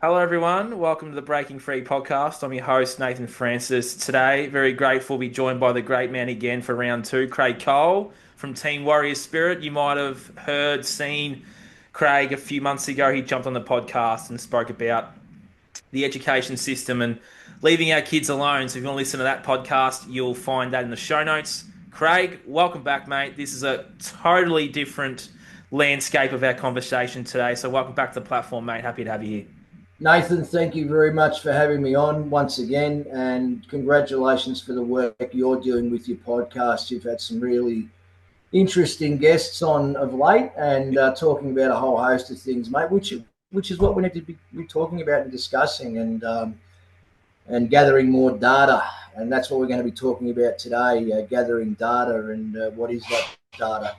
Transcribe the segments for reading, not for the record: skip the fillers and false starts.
Hello, everyone. Welcome to the Breaking Free podcast. I'm your host, Nathan Francis. Today, very grateful to be joined by the great man again for round two, Craig Cole from Team Warrior Spirit. You might have heard, seen Craig a few months ago. He jumped on the podcast and spoke about the education system and leaving our kids alone. So, if you want to listen to that podcast, you'll find that in the show notes. Craig, welcome back, mate. This is a totally different landscape of our conversation today. So, welcome back to the platform, mate. Happy to have you here. Nathan, thank you very much for having me on once again, and congratulations for the work you're doing with your podcast. You've had some really interesting guests on of late, and talking about a whole host of things, mate. Which is what we need to be talking about and discussing, and gathering more data, and that's what we're going to be talking about today: gathering data and what is that data?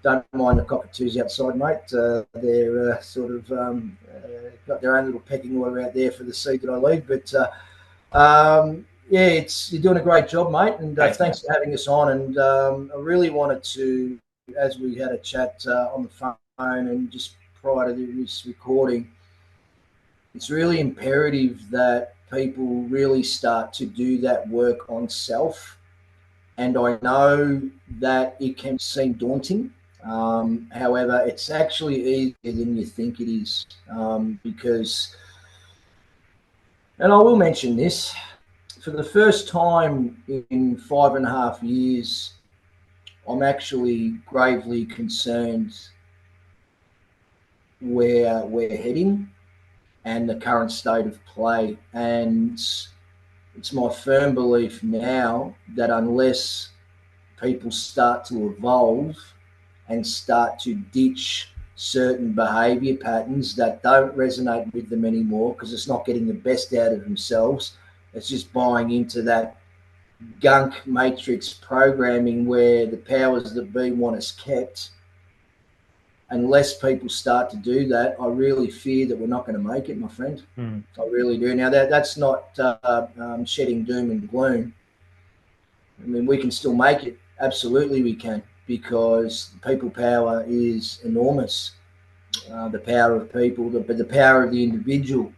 Don't mind the cockatoos outside, mate. They're got their own little pecking order out there for the seed that I leave. But yeah, you're doing a great job, mate. And Thanks, mate. thanks for having us on. And I really wanted to, as we had a chat on the phone and just prior to this recording, it's really imperative that people really start to do that work on self. And I know that it can seem daunting. However, it's actually easier than you think it is, because, and I will mention this, for the first time in 5.5 years, I'm actually gravely concerned where we're heading and the current state of play. And it's my firm belief now that unless people start to evolve and start to ditch certain behavior patterns that don't resonate with them anymore because it's not getting the best out of themselves. It's just buying into that gunk matrix programming where the powers that be want us kept. Unless people start to do that, I really fear that we're not going to make it, my friend. I really do. Now, that's not shedding doom and gloom. I mean, we can still make it. Absolutely, we can, because people power is enormous. The power of people, but the power of the individual,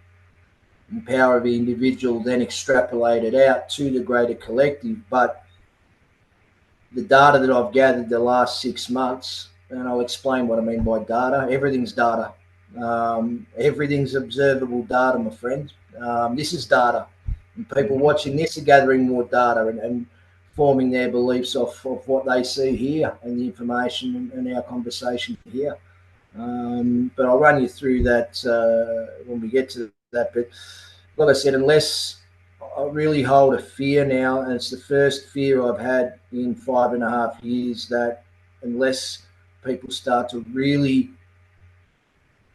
and the power of the individual then extrapolated out to the greater collective. But the data that I've gathered the last 6 months, and I'll explain what I mean by data. Everything's data. Everything's observable data, my friend. This is data. And people watching this are gathering more data and forming their beliefs off of what they see here and the information and our conversation here. But I'll run you through that when we get to that. But like I said, unless I really hold a fear now, and it's the first fear I've had in 5.5 years, that unless people start to really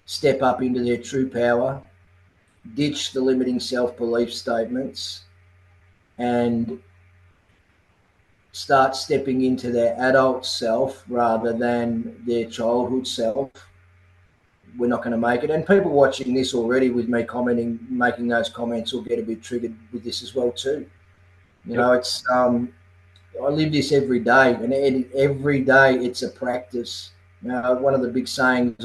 step up into their true power, ditch the limiting self-belief statements, and start stepping into their adult self rather than their childhood self, we're not going to make it. And people watching this already with me commenting, making those comments, will get a bit triggered with this as well too. You know, it's I live this every day, and every day it's a practice. You know, one of the big sayings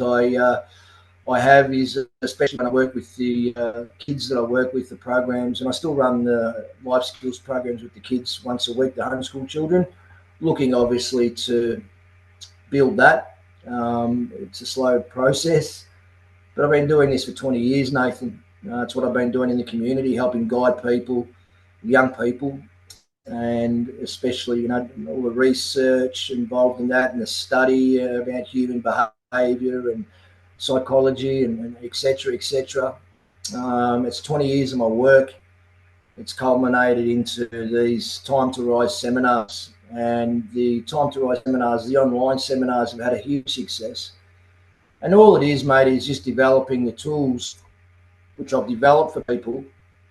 I have is, especially when I work with the kids that I work with, the programs, and I still run the life skills programs with the kids once a week, the homeschool children, looking obviously to build that. It's a slow process, but I've been doing this for 20 years, Nathan. It's what I've been doing in the community, helping guide people, young people, and especially, you know, all the research involved in that and the study about human behavior and psychology and et cetera, et cetera. It's 20 years of my work. It's culminated into these Time to Rise seminars, and the Time to Rise seminars, the online seminars, have had a huge success. And all it is, mate, is just developing the tools which I've developed for people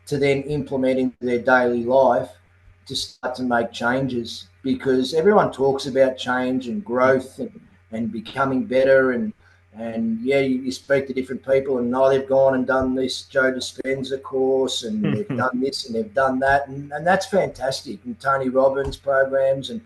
to then implement into their daily life to start to make changes, because everyone talks about change and growth and becoming better, and yeah, you speak to different people, and they've gone and done this Joe Dispenza course, and they've done this and they've done that, and that's fantastic, and Tony Robbins programs, and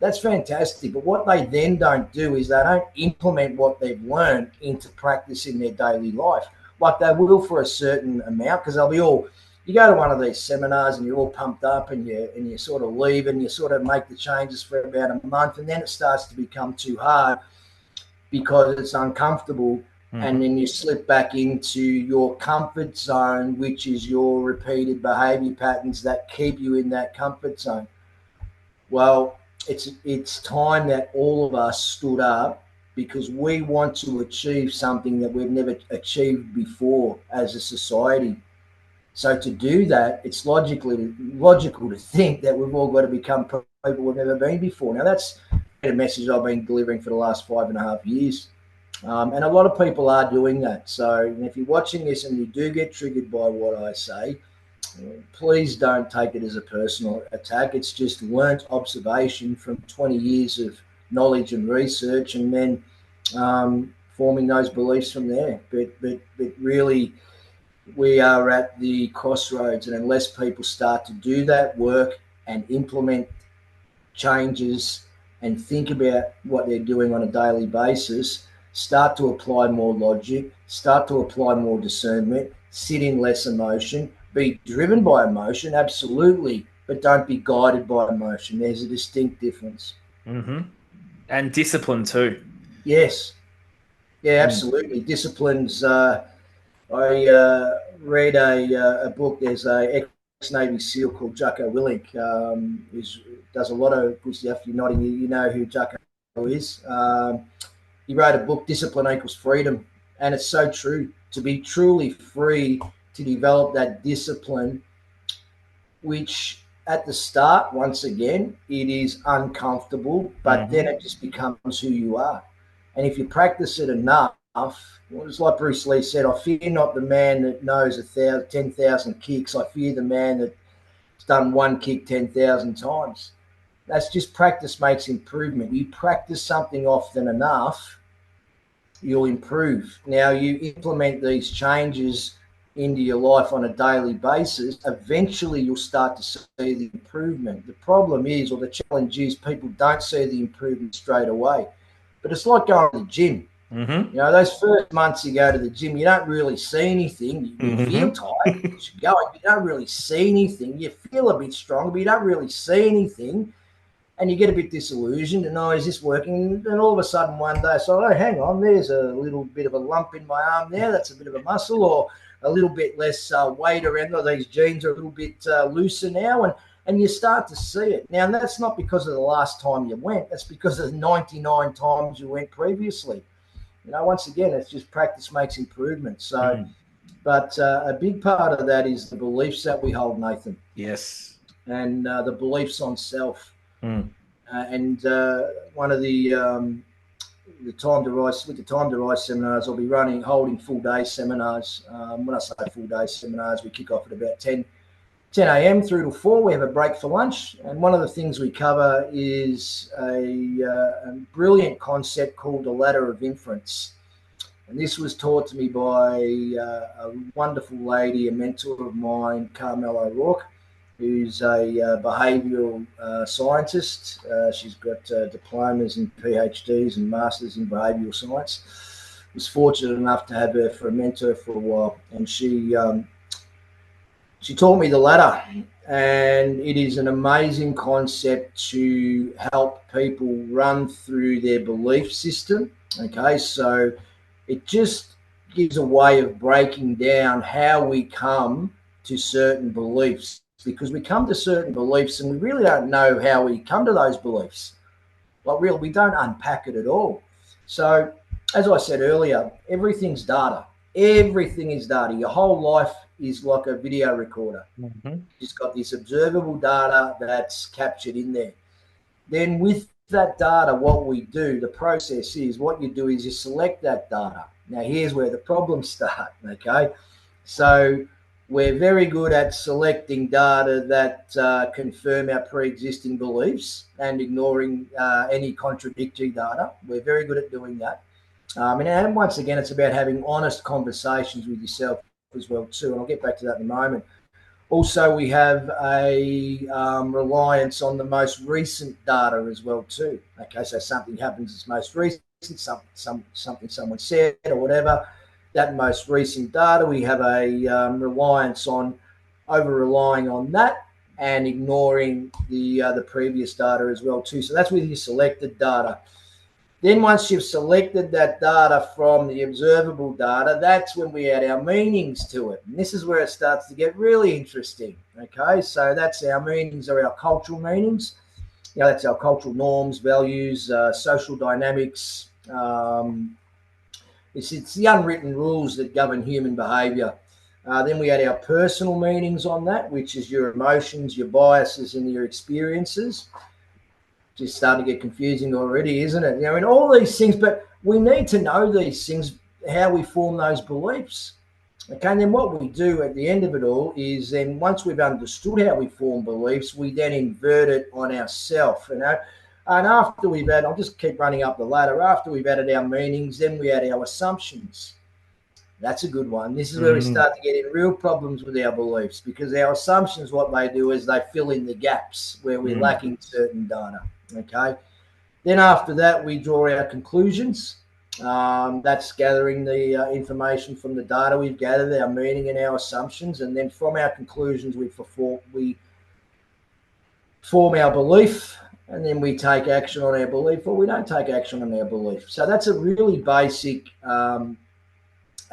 that's fantastic. But what they then don't do is they don't implement what they've learned into practice in their daily life. Like they will for a certain amount, because they'll be all. You go to one of these seminars and you're all pumped up, and you sort of leave and you sort of make the changes for about a month, and then it starts to become too hard because it's uncomfortable, and then you slip back into your comfort zone, which is your repeated behavior patterns that keep you in that comfort zone. Well, it's time that all of us stood up, because we want to achieve something that we've never achieved before as a society. So to do that, it's logical to think that we've all got to become people we've never been before. Now, that's a message I've been delivering for the last 5.5 years. And a lot of people are doing that. So if you're watching this and you do get triggered by what I say, please don't take it as a personal attack. It's just learnt observation from 20 years of knowledge and research, and then forming those beliefs from there. But really, we are at the crossroads, and unless people start to do that work and implement changes and think about what they're doing on a daily basis, start to apply more logic, start to apply more discernment, sit in less emotion, be driven by emotion, absolutely, but don't be guided by emotion. There's a distinct difference. And discipline too. Yes. Yeah, absolutely. Disciplines. I read a book. There's a ex-Navy SEAL called Jocko Willink, who does a lot of good stuff. You're nodding, you know who Jocko is. He wrote a book, Discipline Equals Freedom, and it's so true. To be truly free, to develop that discipline, which at the start, once again, it is uncomfortable, but then it just becomes who you are. And if you practice it enough, well, it's like Bruce Lee said, I fear not the man that knows 10,000 kicks. I fear the man that's done one kick 10,000 times. That's just practice makes improvement. You practice something often enough, you'll improve. Now, you implement these changes into your life on a daily basis, eventually you'll start to see the improvement. The problem is, or the challenge is, people don't see the improvement straight away. But it's like going to the gym. You know, those first months you go to the gym, you don't really see anything. You feel tired because you're going. You don't really see anything. You feel a bit strong, but you don't really see anything. And you get a bit disillusioned, and is this working? And all of a sudden one day, so, hang on, there's a little bit of a lump in my arm there. That's a bit of a muscle, or a little bit less weight around. These jeans are a little bit looser now, and you start to see it. Now, that's not because of the last time you went. That's because of the 99 times you went previously. Once again, it's just practice makes improvement. So, but a big part of that is the beliefs that we hold, Nathan. Yes. And the beliefs on self. And one of the Time to Rise seminars, I'll be holding full day seminars. When I say full day seminars, we kick off at about 10 a.m. through to 4. We have a break for lunch, and one of the things we cover is a brilliant concept called the ladder of inference. And this was taught to me by a wonderful lady, a mentor of mine, Carmel O'Rourke, who's a behavioural scientist. She's got diplomas and PhDs and masters in behavioural science. Was fortunate enough to have her for a mentor for a while, and she taught me the ladder, and it is an amazing concept to help people run through their belief system. Okay, so it just gives a way of breaking down how we come to certain beliefs, because we come to certain beliefs and we really don't know how we come to those beliefs. We don't unpack it at all. So, as I said earlier, everything's data. Everything is data. Your whole life is like a video recorder. It's got this observable data that's captured in there. Then with that data, what we do, the process is, what you do is you select that data. Now, here's where the problems start, okay? So we're very good at selecting data that confirm our pre-existing beliefs and ignoring any contradictory data. We're very good at doing that. And once again, it's about having honest conversations with yourself as well too, and I'll get back to that in a moment. Also, we have a reliance on the most recent data as well too. Okay, so something happens that's most recent, something someone said or whatever. that most recent data. We have a reliance on over-relying on that and ignoring the previous data as well too. So that's with your selected data. Then once you've selected that data from the observable data, that's when we add our meanings to it. And this is where it starts to get really interesting. Okay, so that's our meanings, are our cultural meanings. That's our cultural norms, values, social dynamics. It's the unwritten rules that govern human behaviour. Then we add our personal meanings on that, which is your emotions, your biases, and your experiences. Just starting to get confusing already, isn't it? And all these things, but we need to know these things, how we form those beliefs. Okay, and then what we do at the end of it all is then once we've understood how we form beliefs, we then invert it on ourselves. And after we've added, I'll just keep running up the ladder. After we've added our meanings, then we add our assumptions. That's a good one. This is where we start to get in real problems with our beliefs, because our assumptions, what they do is they fill in the gaps where we're lacking certain data. Okay. Then after that, we draw our conclusions. That's gathering the information from the data we've gathered, our meaning and our assumptions. And then from our conclusions, we form our belief, and then we take action on our belief, or we don't take action on our belief. So that's a really basic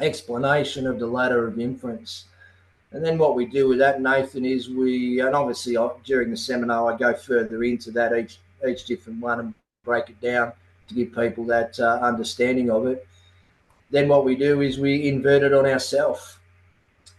explanation of the ladder of inference. And then what we do with that, Nathan, is and obviously during the seminar, I go further into that, each different one, and break it down to give people that understanding of it. Then what we do is we invert it on ourselves,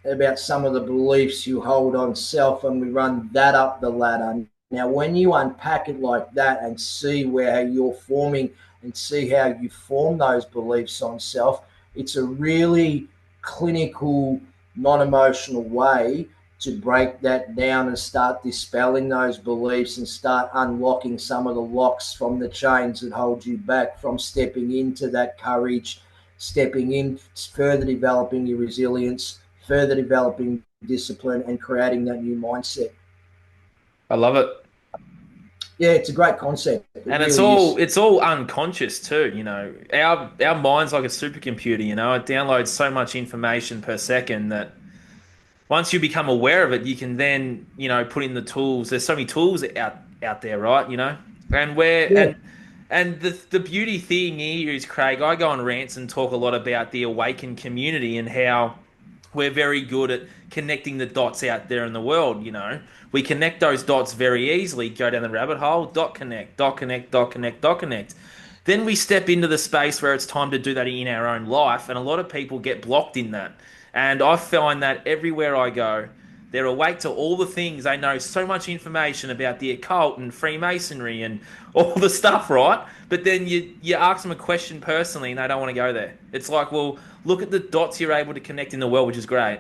about some of the beliefs you hold on self, and we run that up the ladder. Now, when you unpack it like that and see where you're forming and see how you form those beliefs on self, it's a really clinical, non-emotional way to break that down and start dispelling those beliefs and start unlocking some of the locks from the chains that hold you back from stepping into that courage, stepping in, further developing your resilience, further developing discipline, and creating that new mindset. I love it. Yeah, it's a great concept. And it's all unconscious too, Our mind's like a supercomputer, It downloads so much information per second that once you become aware of it, you can then, put in the tools. There's so many tools out there, right? And the beauty thing here is, Craig, I go on rants and talk a lot about the awakened community and how we're very good at connecting the dots out there in the world. We connect those dots very easily, go down the rabbit hole, dot connect, dot connect, dot connect, dot connect. Then we step into the space where it's time to do that in our own life, and a lot of people get blocked in that. And I find that everywhere I go, they're awake to all the things. They know so much information about the occult and Freemasonry and all the stuff, right? But then you ask them a question personally and they don't want to go there. It's like, well, look at the dots you're able to connect in the world, which is great.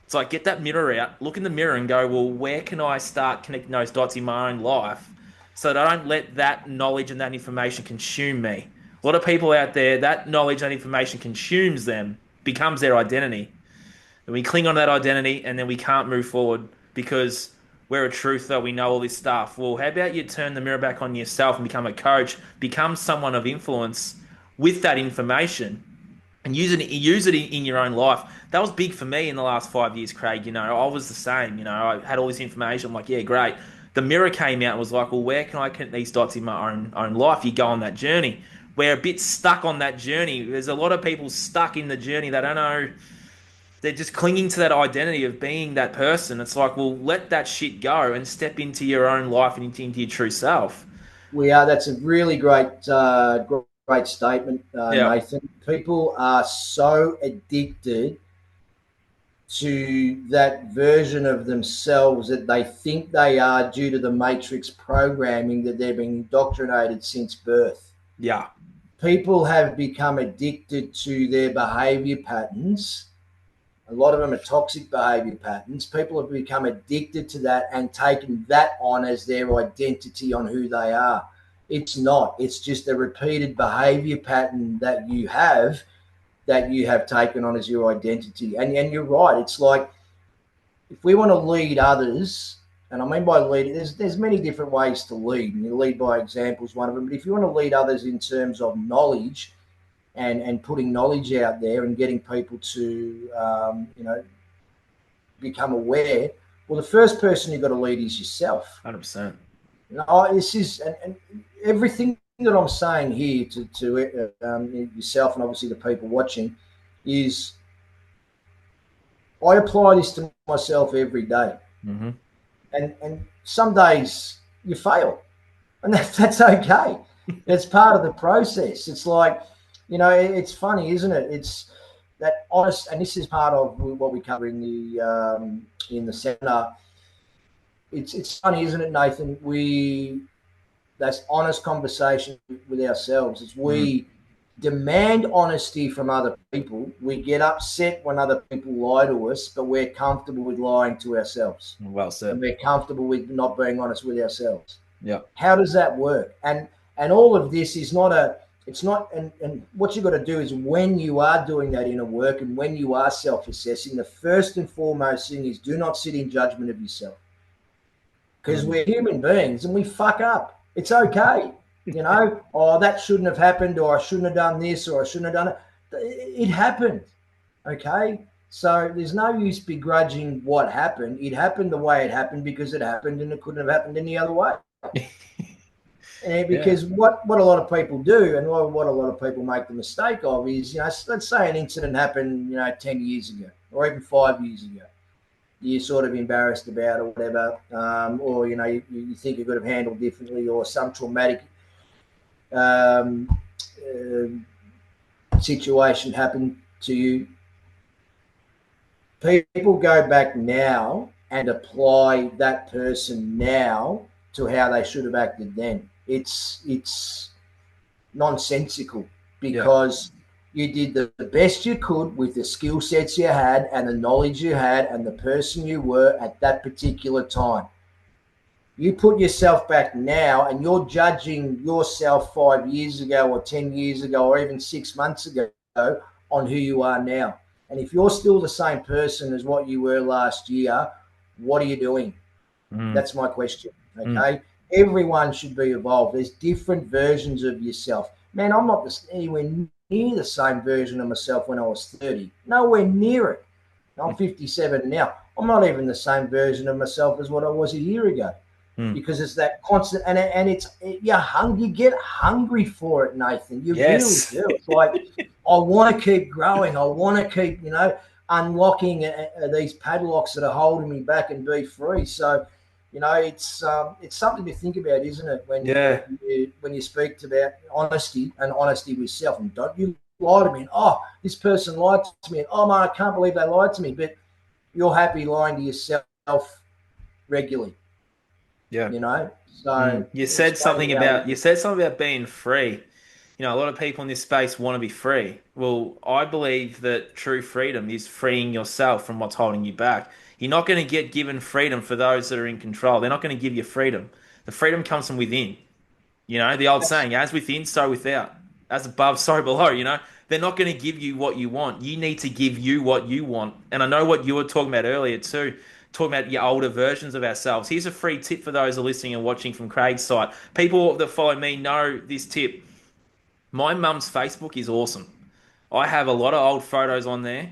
It's like, get that mirror out, look in the mirror and go, well, where can I start connecting those dots in my own life so that I don't let that knowledge and that information consume me? A lot of people out there, that knowledge and information consumes them, becomes their identity. And we cling on to that identity and then we can't move forward because we're a truther, we know all this stuff. Well, how about you turn the mirror back on yourself and become a coach, become someone of influence with that information and use it in your own life. That was big for me in the last 5 years, Craig. I was the same. I had all this information. I'm like, yeah, great. The mirror came out and was like, well, where can I connect these dots in my own life? You go on that journey. We're a bit stuck on that journey. There's a lot of people stuck in the journey. They don't know. They're just clinging to that identity of being that person. It's like, well, let that shit go and step into your own life and into your true self. That's a really great statement, Yeah. Nathan. People are so addicted to that version of themselves that they think they are due to the matrix programming that they've been indoctrinated since birth. Yeah. People have become addicted to their behavior patterns. A lot of them are toxic behavior patterns. People have become addicted to that and taken that on as their identity on who they are. It's not. It's just a repeated behavior pattern that you have taken on as your identity. And you're right. It's like if we want to lead others, and I mean by leading, there's many different ways to lead. And you lead by example is one of them. But if you want to lead others in terms of knowledge and putting knowledge out there and getting people to become aware. Well, the first person you've got to lead is yourself. 100%. This is and everything that I'm saying here to yourself and obviously the people watching is I apply this to myself every day. Mm-hmm. And some days you fail, and that's okay. It's part of the process. It's like, it's funny, isn't it? It's that honest, and this is part of what we cover in the seminar. It's funny, isn't it, Nathan? That's honest conversation with ourselves. It's we demand honesty from other people. We get upset when other people lie to us, but we're comfortable with lying to ourselves. Well said. And we're comfortable with not being honest with ourselves. Yeah. How does that work? And all of this is not and what you've got to do is when you are doing that inner work and when you are self-assessing, the first and foremost thing is do not sit in judgment of yourself. Because we're human beings and we fuck up. It's okay. Oh, that shouldn't have happened, or I shouldn't have done this, or I shouldn't have done it. It happened. Okay. So there's no use begrudging what happened. It happened the way it happened because it happened, and it couldn't have happened any other way. And because what a lot of people do, and what a lot of people make the mistake of is, let's say an incident happened, 10 years ago, or even 5 years ago. You're sort of embarrassed about or whatever, or you think you could have handled differently, or some traumatic situation happened to you. People go back now and apply that person now to how they should have acted then. It's nonsensical because you did the best you could with the skill sets you had and the knowledge you had and the person you were at that particular time. You put yourself back now and you're judging yourself 5 years ago or 10 years ago or even 6 months ago on who you are now. And if you're still the same person as what you were last year, what are you doing? That's my question. Okay. Everyone should be evolved. There's different versions of yourself. Man, I'm not anywhere near the same version of myself when I was 30. Nowhere near it. I'm 57 now. I'm not even the same version of myself as what I was a year ago. Because it's that constant, and you get hungry for it, Nathan. You really do. It's like, I want to keep growing. I want to keep, unlocking these padlocks that are holding me back and be free. So, it's something to think about, isn't it? When you speak about honesty and honesty with self, and don't you lie to me. And, oh, this person lied to me. And, oh man, I can't believe they lied to me. But you're happy lying to yourself regularly. Yeah. So you said something about being free. A lot of people in this space want to be free. Well, I believe that true freedom is freeing yourself from what's holding you back. You're not going to get given freedom for those that are in control. They're not going to give you freedom. The freedom comes from within. The old saying, as within, so without. As above, so below, They're not going to give you what you want. You need to give you what you want. And I know what you were talking about earlier too, talking about your older versions of ourselves. Here's a free tip for those who are listening and watching from Craig's site. People that follow me know this tip. My mum's Facebook is awesome. I have a lot of old photos on there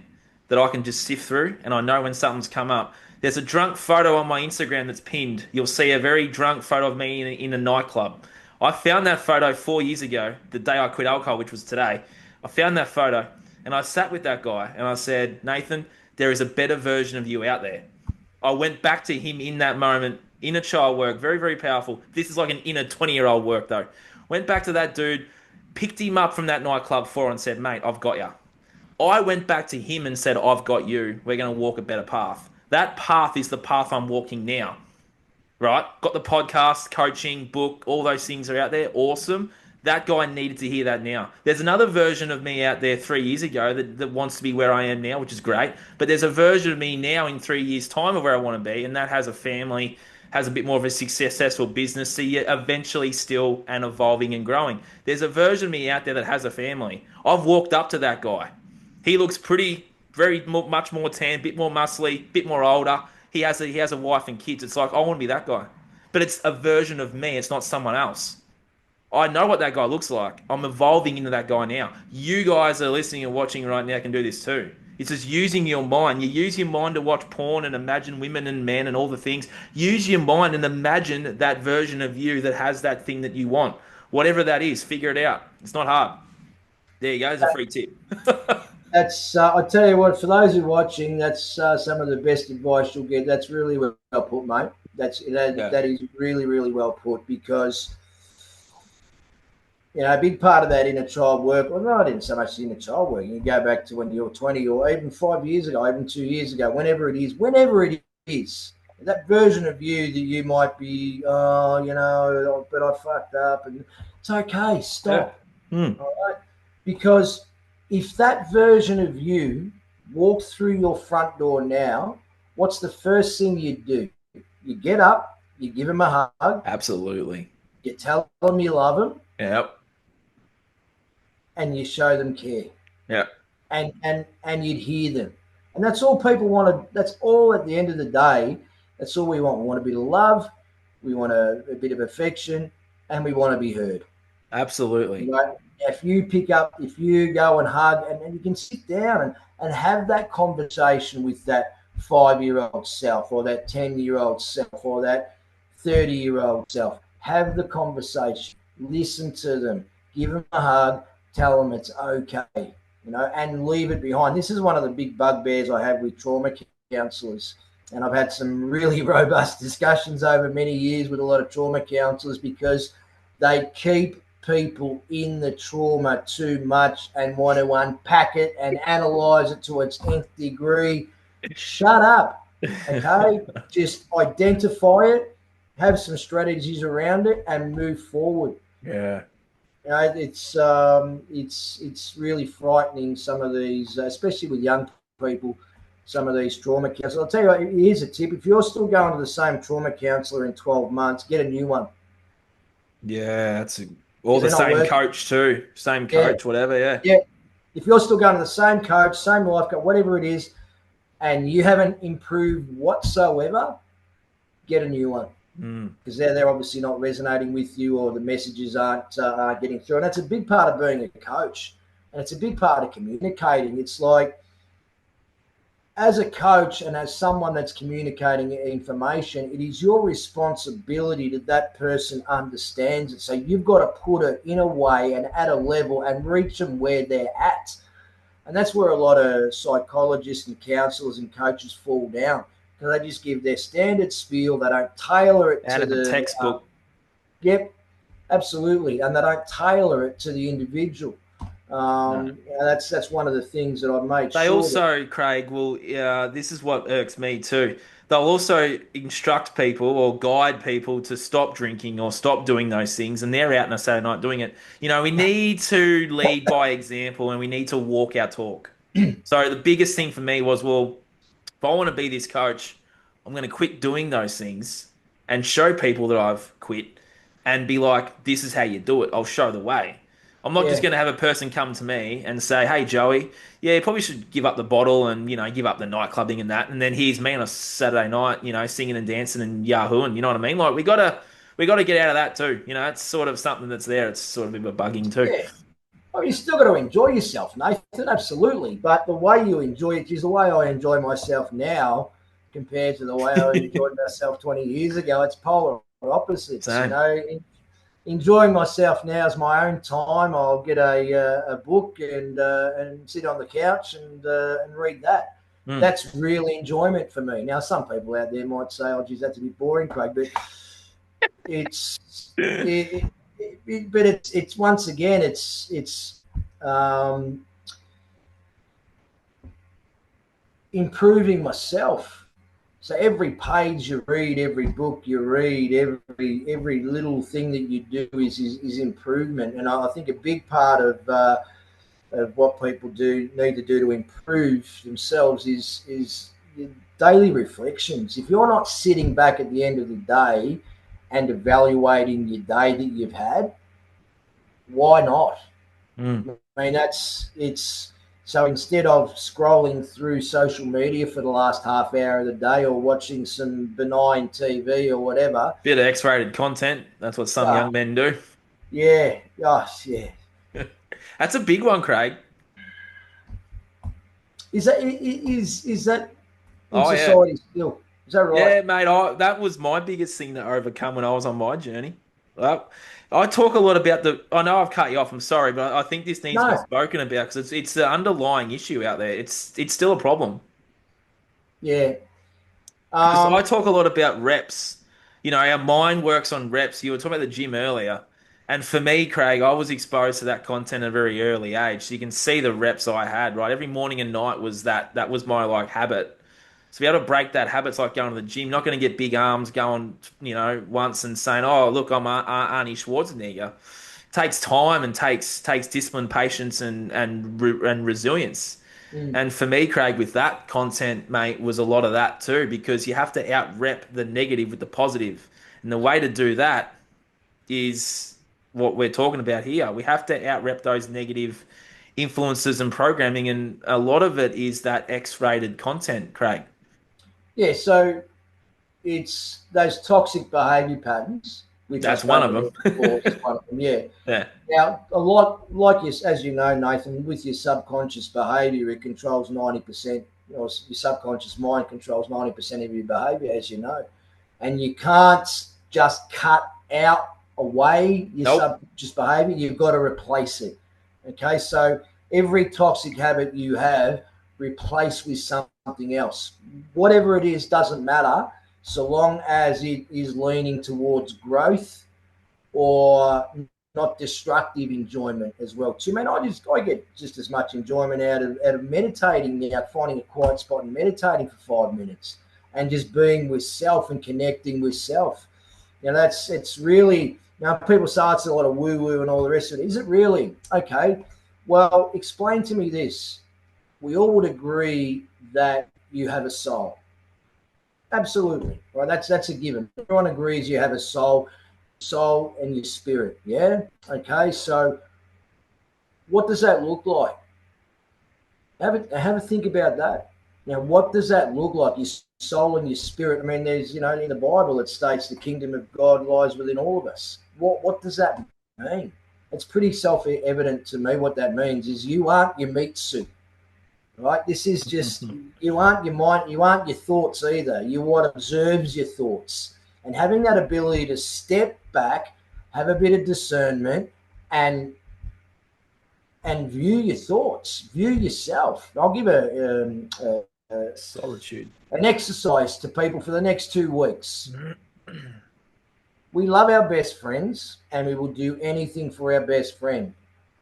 that I can just sift through, and I know when something's come up. There's a drunk photo on my Instagram that's pinned. You'll see a very drunk photo of me in a nightclub. I found that photo 4 years ago, the day I quit alcohol, which was today. I found that photo, and I sat with that guy, and I said, Nathan, there is a better version of you out there. I went back to him in that moment, inner child work, very, very powerful. This is like an inner 20-year-old work, though. Went back to that dude, picked him up from that nightclub floor and said, mate, I've got you. I went back to him and said, I've got you. We're going to walk a better path. That path is the path I'm walking now, right? Got the podcast, coaching, book, all those things are out there. Awesome. That guy needed to hear that now. There's another version of me out there 3 years ago that wants to be where I am now, which is great. But there's a version of me now in 3 years' time of where I want to be, and that has a family, has a bit more of a successful business, so you're eventually still and evolving and growing. There's a version of me out there that has a family. I've walked up to that guy. He looks much more tan, bit more muscly, bit more older. He has a wife and kids. It's like, I want to be that guy. But it's a version of me. It's not someone else. I know what that guy looks like. I'm evolving into that guy now. You guys are listening and watching right now can do this too. It's just using your mind. You use your mind to watch porn and imagine women and men and all the things. Use your mind and imagine that version of you that has that thing that you want. Whatever that is, figure it out. It's not hard. There you go. There's a free tip. That's I tell you what, for those who are watching, that's some of the best advice you'll get. That's really well put, mate. Yeah. That is really really well put because a big part of that inner child work. Well, no, I didn't so much inner child work. You go back to when you were 20, or even 5 years ago, even 2 years ago, whenever it is, that version of you that you might be, but I fucked up, and it's okay. Yeah. Stop. Hmm. All right. Because if that version of you walked through your front door now, what's the first thing you do? You get up, you give him a hug, Absolutely. you tell them you love them, Yep. and you show them care. Yep. And you'd hear them. And that's all people want to, that's all at the end of the day, that's all we want. We want a bit of love, we want a bit of affection, and we want to be heard. Absolutely. If you go and hug, and you can sit down and have that conversation with that 5-year-old self, or that 10-year-old self, or that 30-year-old self. Have the conversation, listen to them, give them a hug, tell them it's okay, and leave it behind. This is one of the big bugbears I have with trauma counselors. And I've had some really robust discussions over many years with a lot of trauma counselors because they keep people in the trauma too much and want to unpack it and analyze it to its nth degree. Shut up. Okay? Just identify it, have some strategies around it, and move forward. Yeah. It's really frightening, some of these, especially with young people, some of these trauma counselors. I'll tell you what, here's a tip. If you're still going to the same trauma counselor in 12 months, get a new one. Yeah, or the They're not same working. coach too. Same Yeah, coach, whatever, yeah. yeah. If you're still going to the same coach, same life coach, whatever it is, and you haven't improved whatsoever, get a new one. Because they're obviously not resonating with you, or the messages aren't getting through. And that's a big part of being a coach, and it's a big part of communicating. It's like, as a coach and as someone that's communicating information, it is your responsibility that person understands it. So you've got to put it in a way and at a level and reach them where they're at. And that's where a lot of psychologists and counselors and coaches fall down, because they just give their standard spiel. They don't tailor it Out to of the the textbook. yep, absolutely, and they don't tailor it to the individual. No. That's one of the things that I've made They sure that. also, Craig, will, this is what irks me too. They'll also instruct people or guide people to stop drinking or stop doing those things, and they're out on a Saturday night doing it. We need to lead by example and we need to walk our talk. So the biggest thing for me was, well, if I want to be this coach, I'm going to quit doing those things and show people that I've quit and be like, this is how you do it. I'll show the way. I'm not just Yeah, going to have a person come to me and say, hey, Joey, yeah, you probably should give up the bottle and, give up the nightclubbing and that. And then here's me on a Saturday night, singing and dancing and yahooing. You know what I mean? Like, we gotta get out of that too. It's sort of something that's there. It's sort of a bit of a bugging too. yeah. Oh, you still got to enjoy yourself, Nathan. Absolutely, but the way you enjoy it is the way I enjoy myself now compared to the way I enjoyed myself 20 years ago. It's polar opposites. Same. Enjoying myself now is my own time. I'll get a book and sit on the couch and read that. Mm. That's real enjoyment for me. Now, some people out there might say, "Oh, geez, that's a bit boring, Craig," but it's but it's once again it's improving myself. So every page you read, every book you read, every little thing that you do is improvement. And I think a big part of what people need to do to improve themselves is daily reflections. If you're not sitting back at the end of the day and evaluating your day that you've had, why not? Mm. I mean, it's so instead of scrolling through social media for the last half hour of the day, or watching some benign TV or whatever, Bit of X-rated content. That's what some uh, young men do. Yeah. Gosh, yeah. That's a big one, Craig. Is that in Oh yeah, society still? Is that right? yeah, mate. That was my biggest thing to overcome when I was on my journey. Well, I talk a lot about the. I know I've cut you off. I'm sorry, but I think this needs to be No. spoken about because it's the underlying issue out there. It's still a problem. Yeah. Because I Um, talk a lot about reps. You know, our mind works on reps. You were talking about the gym earlier. And for me, Craig, I was exposed to that content at a very early age. So you can see the reps I had, right? Every morning and night was that was my like habit. So be able to break that habit's like going to the gym. You're not going to get big arms going, once and saying, "Oh, look, I'm Arnie Schwarzenegger." It takes time and takes discipline, patience, and resilience. mm, And for me, Craig, with that content, mate, was a lot of that too, because you have to out rep the negative with the positive. And the way to do that is what we're talking about here. We have to out rep those negative influences and programming. And a lot of it is that X rated content, Craig. yeah. So it's those toxic behavior patterns, which I That's one spoke of about them. before, is one of them. Yeah. Yeah. Now, a lot like you, as you know, Nathan, with your subconscious behavior, it controls 90%. Your subconscious mind controls 90% of your behavior, as you know, and you can't just cut out away your Nope. subconscious behavior. You've got to replace it. Okay, so every toxic habit you have, replace with something else. Whatever it is, doesn't matter, so long as it is leaning towards growth or not destructive enjoyment as well too. Man, I get just as much enjoyment out of meditating now, finding a quiet spot and meditating for 5 minutes and just being with self and connecting with self. That's it's really people say it's a lot of woo woo and all the rest of it. Is it really? Okay. Well, explain to me this. We all would agree that you have a soul. Absolutely. Right. That's a given. Everyone agrees you have a soul and your spirit. Yeah. Okay. So what does that look like? Have a think about that. Now, what does that look like? Your soul and your spirit. I mean, there's in the Bible it states the kingdom of God lies within all of us. What does that mean? It's pretty self-evident to me. What that means is you aren't your meat suit, right? This is just you aren't your mind, you aren't your thoughts either. You're what observes your thoughts, and having that ability to step back, have a bit of discernment, and view your thoughts, view yourself. I'll give Solitude. an exercise to people for the next 2 weeks. We love our best friends and we will do anything for our best friend.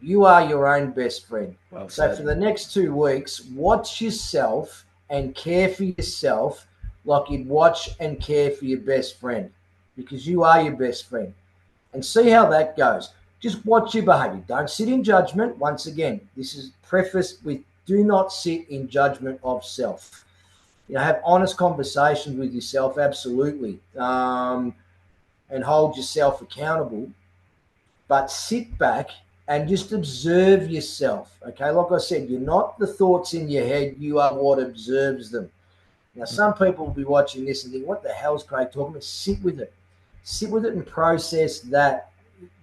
You are your own best friend. Well So for said. the next 2 weeks, watch yourself and care for yourself like you'd watch and care for your best friend, because you are your best friend, and see how that goes. Just watch your behavior. Don't sit in judgment. Once again, this is prefaced with do not sit in judgment of self. Have honest conversations with yourself, absolutely, and hold yourself accountable. But sit back and just observe yourself. Okay, like I said, you're not the thoughts in your head, you are what observes them. Now, some people will be watching this and think, what the hell's Craig talking about? Sit with it. Sit with it and process that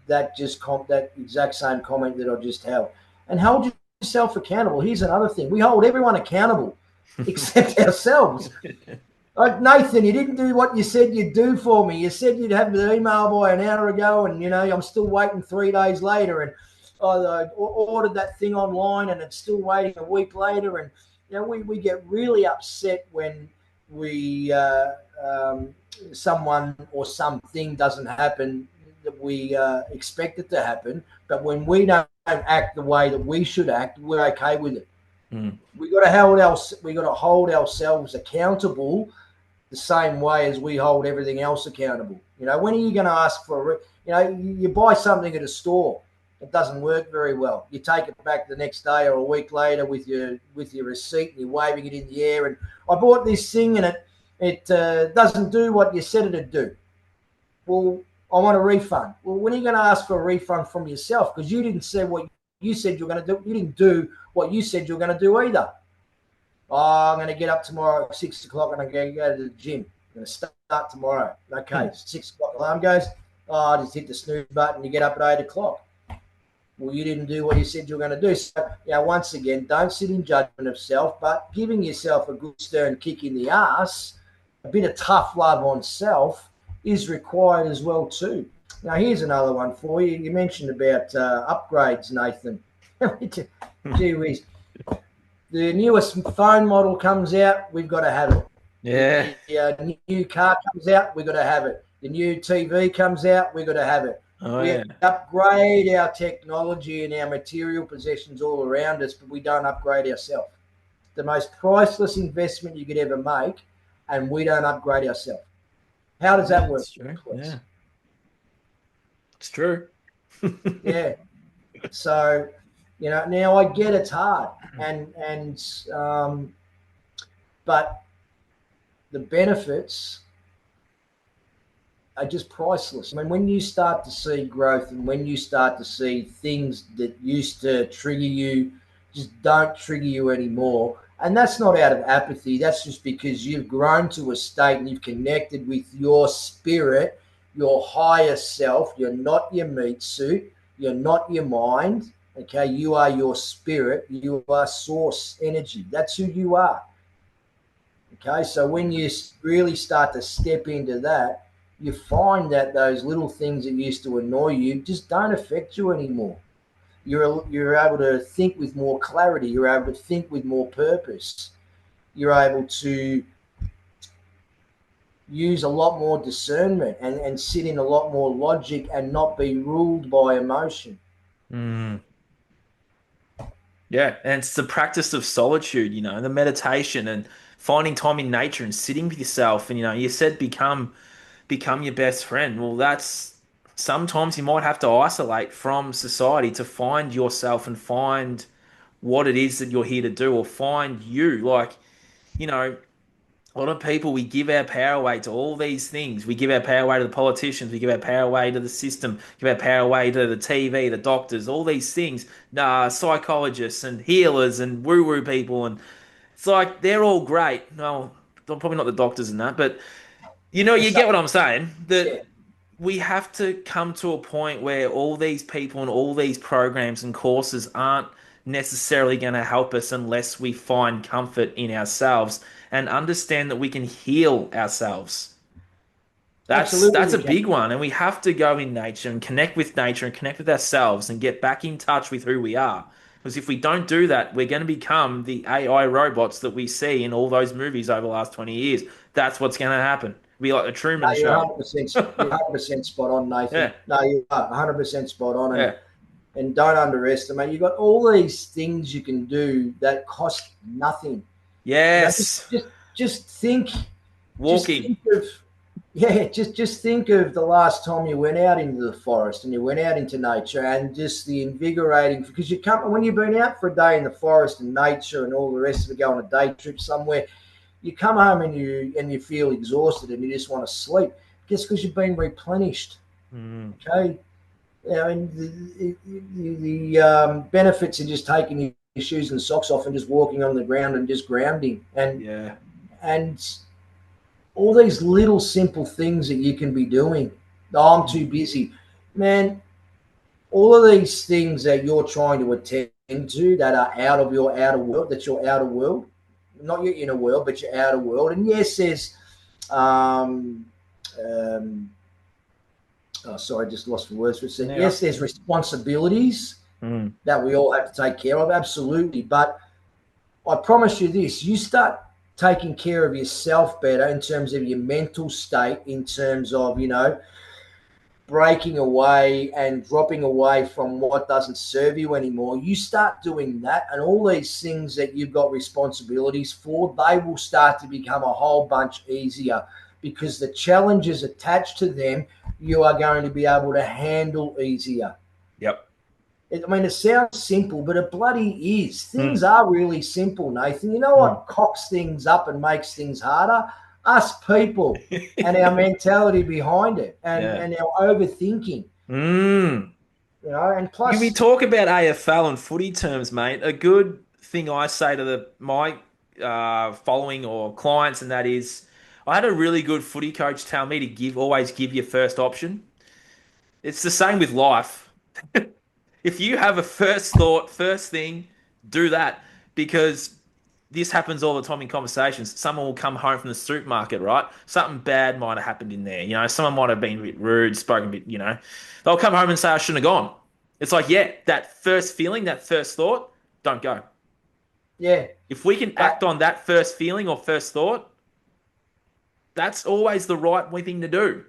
exact same comment that I just held, and hold yourself accountable. Here's another thing: we hold everyone accountable except ourselves. Like, Nathan, you didn't do what you said you'd do for me. You said you'd have the email by an hour ago, and I'm still waiting 3 days later, and I ordered that thing online, and it's still waiting a week later, and we get really upset when we someone or something doesn't happen that we expect it to happen. But when we don't act the way that we should act, we're okay with it. Mm. We got to hold ourselves accountable the same way as we hold everything else accountable. When are you going to ask for you buy something at a store, it doesn't work very well. You take it back the next day or a week later with your receipt, and you're waving it in the air, and I bought this thing and it doesn't do what you said it'd do. Well, I want a refund. Well, when are you going to ask for a refund from yourself? Because you didn't say what you said you're going to do. You didn't do what you said you're going to do either. Oh, I'm going to get up tomorrow at 6 o'clock and I'm going to go to the gym. I'm going to start tomorrow. Okay, 6 o'clock alarm goes. Oh, just hit the snooze button, you get up at 8 o'clock. Well, you didn't do what you said you were going to do. So, once again, don't sit in judgment of self, but giving yourself a good stern kick in the ass, a bit of tough love on self is required as well too. Now, here's another one for you. You mentioned about upgrades, Nathan. Gee whiz. The newest phone model comes out, we've got to have it. Yeah. The new car comes out, we've got to have it. The new TV comes out, we've got to have it. Oh We yeah. upgrade our technology and our material possessions all around us, but we don't upgrade ourselves. The most priceless investment you could ever make, and we don't upgrade ourselves. How does Yeah, that work, it's true. please? Yeah, it's true. Yeah. So, now I get it's hard, and but the benefits are just priceless. I mean, when you start to see growth and when you start to see things that used to trigger you just don't trigger you anymore, and that's not out of apathy, that's just because you've grown to a state and you've connected with your spirit, your higher self. You're not your meat suit, you're not your mind. Okay, you are your spirit, you are source energy. That's who you are. Okay, so when you really start to step into that, you find that those little things that used to annoy you just don't affect you anymore. You're able to think with more clarity. You're able to think with more purpose. You're able to use a lot more discernment and sit in a lot more logic and not be ruled by emotion. Mm. Yeah, and it's the practice of solitude, the meditation and finding time in nature and sitting with yourself. And you said become your best friend. Well, that's sometimes you might have to isolate from society to find yourself and find what it is that you're here to do, or find you. Like, you know, a lot of people, we give our power away to all these things. We give our power away to the politicians. We give our power away to the system. Give our power away to the TV, the doctors, all these things. Psychologists and healers and woo-woo people, and it's like they're all great. No, probably not the doctors and that, but you So, get what I'm saying. That yeah, we have to come to a point where all these people and all these programs and courses aren't necessarily going to help us unless we find comfort in ourselves and understand that we can heal ourselves. That's absolutely, a you can. big one, and we have to go in nature and connect with nature and connect with ourselves and get back in touch with who we are. Because if we don't do that, we're going to become the AI robots that we see in all those movies over the last 20 years. That's what's going to happen. Be like the No, Truman you're Show. 100%. You're 100% spot on, Yeah, Nathan. No, you are 100% spot on, and yeah. and don't underestimate. You've got all these things you can do that cost nothing. You know, just Yes. just just think, just Walking. think of, yeah, just think of the last time you went out into the forest and you went out into nature, and just the invigorating, because you come when you've been out for a day in the forest and nature and all the rest of it, go on a day trip somewhere, you come home and you feel exhausted and you just want to sleep, just because you've been replenished. Mm, Okay, and the benefits of just taking your shoes and socks off and just walking on the ground and just grounding, yeah. and all these little simple things that you can be doing. Oh, I'm too busy, man. All of these things that you're trying to attend to that are out of your outer world, that's your outer world, not your inner world, but your outer world. And yes, there's um, um, oh, sorry, I just lost the words for a second. Yeah. Yes, there's responsibilities Mm, that we all have to take care of, absolutely. But I promise you this, you start taking care of yourself better in terms of your mental state, in terms of, breaking away and dropping away from what doesn't serve you anymore. You start doing that, and all these things that you've got responsibilities for, they will start to become a whole bunch easier, because the challenges attached to them you are going to be able to handle easier. yep. I mean, it sounds simple, but it bloody is. Things Mm, are really simple, Nathan. You know mm. what cocks things up and makes things harder? Us people and our mentality behind it, and, Yeah. and our overthinking, Mm. and We plus, talk about AFL and footy terms, mate. A good thing I say to my following or clients, and that is, I had a really good footy coach tell me to always give your first option. It's the same with life. If you have a first thought, first thing, do that because this happens all the time in conversations. Someone will come home from the supermarket, right? Something bad might have happened in there. You know, someone might have been a bit rude, spoken a bit, you know. They'll come home and say, I shouldn't have gone. It's like, yeah, that first feeling, that first thought, don't go. Yeah, If we can but act on that first feeling or first thought, that's always the right thing to do.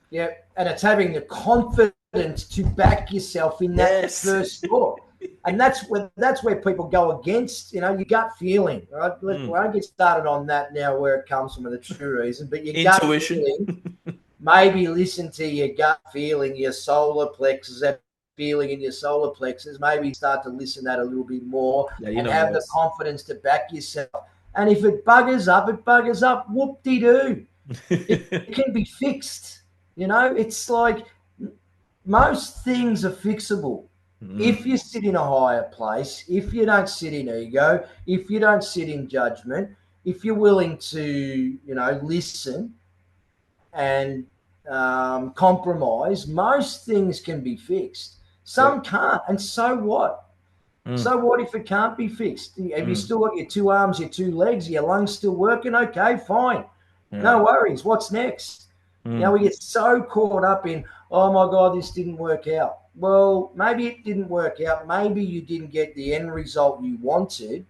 yeah, and it's having the confidence to back yourself in that Yes. first thought. And that's where people go against, your gut feeling. Right? We Mm. won't get started on that now, where it comes from, the true reason. But your gut Intuition. feeling, maybe listen to your gut feeling, your solar plexus, that feeling in your solar plexus. Maybe start to listen to that a little bit more, Yeah, you and know have the voice. confidence to back yourself. And if it buggers up, it buggers up. Whoop de doo. It can be fixed. It's like most things are fixable. Mm. If you sit in a higher place, if you don't sit in ego, if you don't sit in judgment, if you're willing to, listen and compromise, most things can be fixed. Some Yep. can't. And so what? Mm. So what if it can't be fixed? Have you Mm. still got your two arms, your two legs, your lungs still working? Okay, fine. Yeah. No worries. What's next? Mm. We get so caught up in, oh my God, this didn't work out. Well, maybe it didn't work out. Maybe you didn't get the end result you wanted,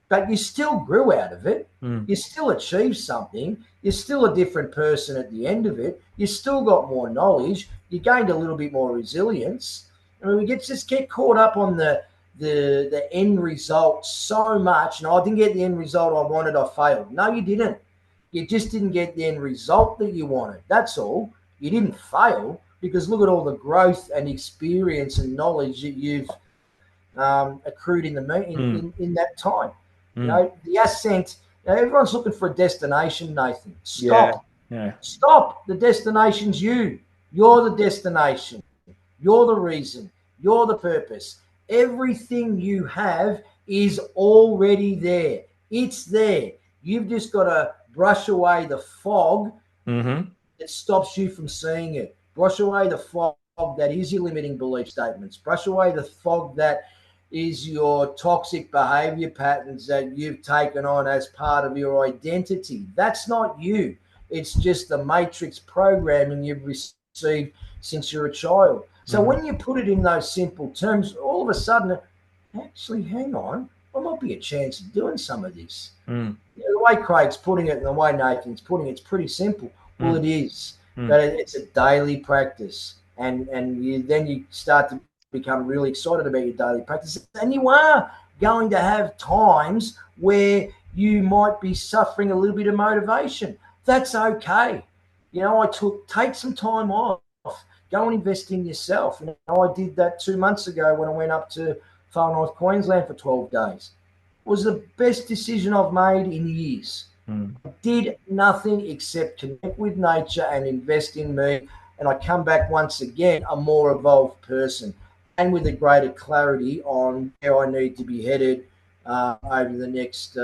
but you still grew out of it. Mm. You still achieved something. You're still a different person at the end of it. You still got more knowledge. You gained a little bit more resilience. I mean, we just get caught up on the end result so much. And I didn't get the end result I wanted. I failed. No, you didn't. You just didn't get the end result that you wanted. That's all. You didn't fail, because look at all the growth and experience and knowledge that you've accrued Mm. in that time. Mm. The ascent. Everyone's looking for a destination, Nathan. Yeah. Stop. Yeah. Stop. The destination's you. You're the destination. You're the reason. You're the purpose. Everything you have is already there. It's there. You've just got to brush away the fog Mm-hmm. that stops you from seeing it. Brush away the fog that is your limiting belief statements. Brush away the fog that is your toxic behavior patterns that you've taken on as part of your identity. That's not you. It's just the matrix programming you've received since you're a child. So Mm-hmm. when you put it in those simple terms, all of a sudden, actually, hang on, there might be a chance of doing some of this. Mm. The way Craig's putting it and the way Nathan's putting it, it's pretty simple. Well, Mm. it is, Mm. but it's a daily practice, and you start to become really excited about your daily practice, and you are going to have times where you might be suffering a little bit of motivation. That's okay. Take some time off, go and invest in yourself. I did that 2 months ago when I went up to Far North Queensland for 12 days. It was the best decision I've made in years. Mm. Did nothing except connect with nature and invest in me. And I come back once again a more evolved person, and with a greater clarity on where I need to be headed over the next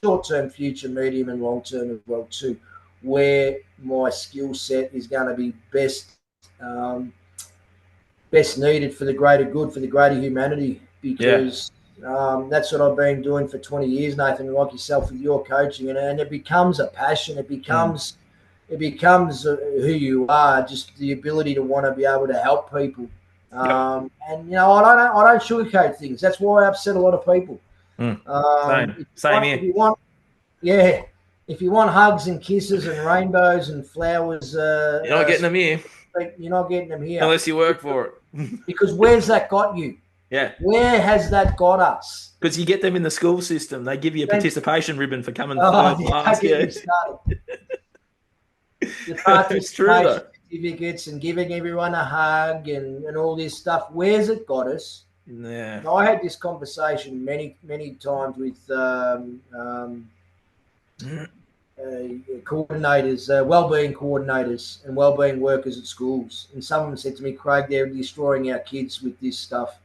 short-term future, medium and long-term as well too, where my skill set is going to be um, best needed for the greater good, for the greater humanity, Yeah. because that's what I've been doing for 20 years, Nathan, like yourself with your coaching, and it becomes a passion. Mm. It becomes who you are, just the ability to want to be able to help people. Yep. And I don't sugarcoat things. That's why I upset a lot of people. Mm. Um, Same. if, you Same want, if here. you want, yeah, if you want hugs and kisses and rainbows and flowers, You're not getting them here you're not getting them here, unless you work for it. because where's that got you? Yeah. Where has that got us? Because you get them in the school system. They give you a Then, participation ribbon for coming oh, third don't class. get Yeah. me started. The It's true, participation though. certificates and giving everyone a hug and all this stuff. Where's it got us? Yeah. Now, I had this conversation many times with coordinators, wellbeing coordinators, and wellbeing workers at schools. And some of them said to me, "Craig, they're destroying our kids with this stuff."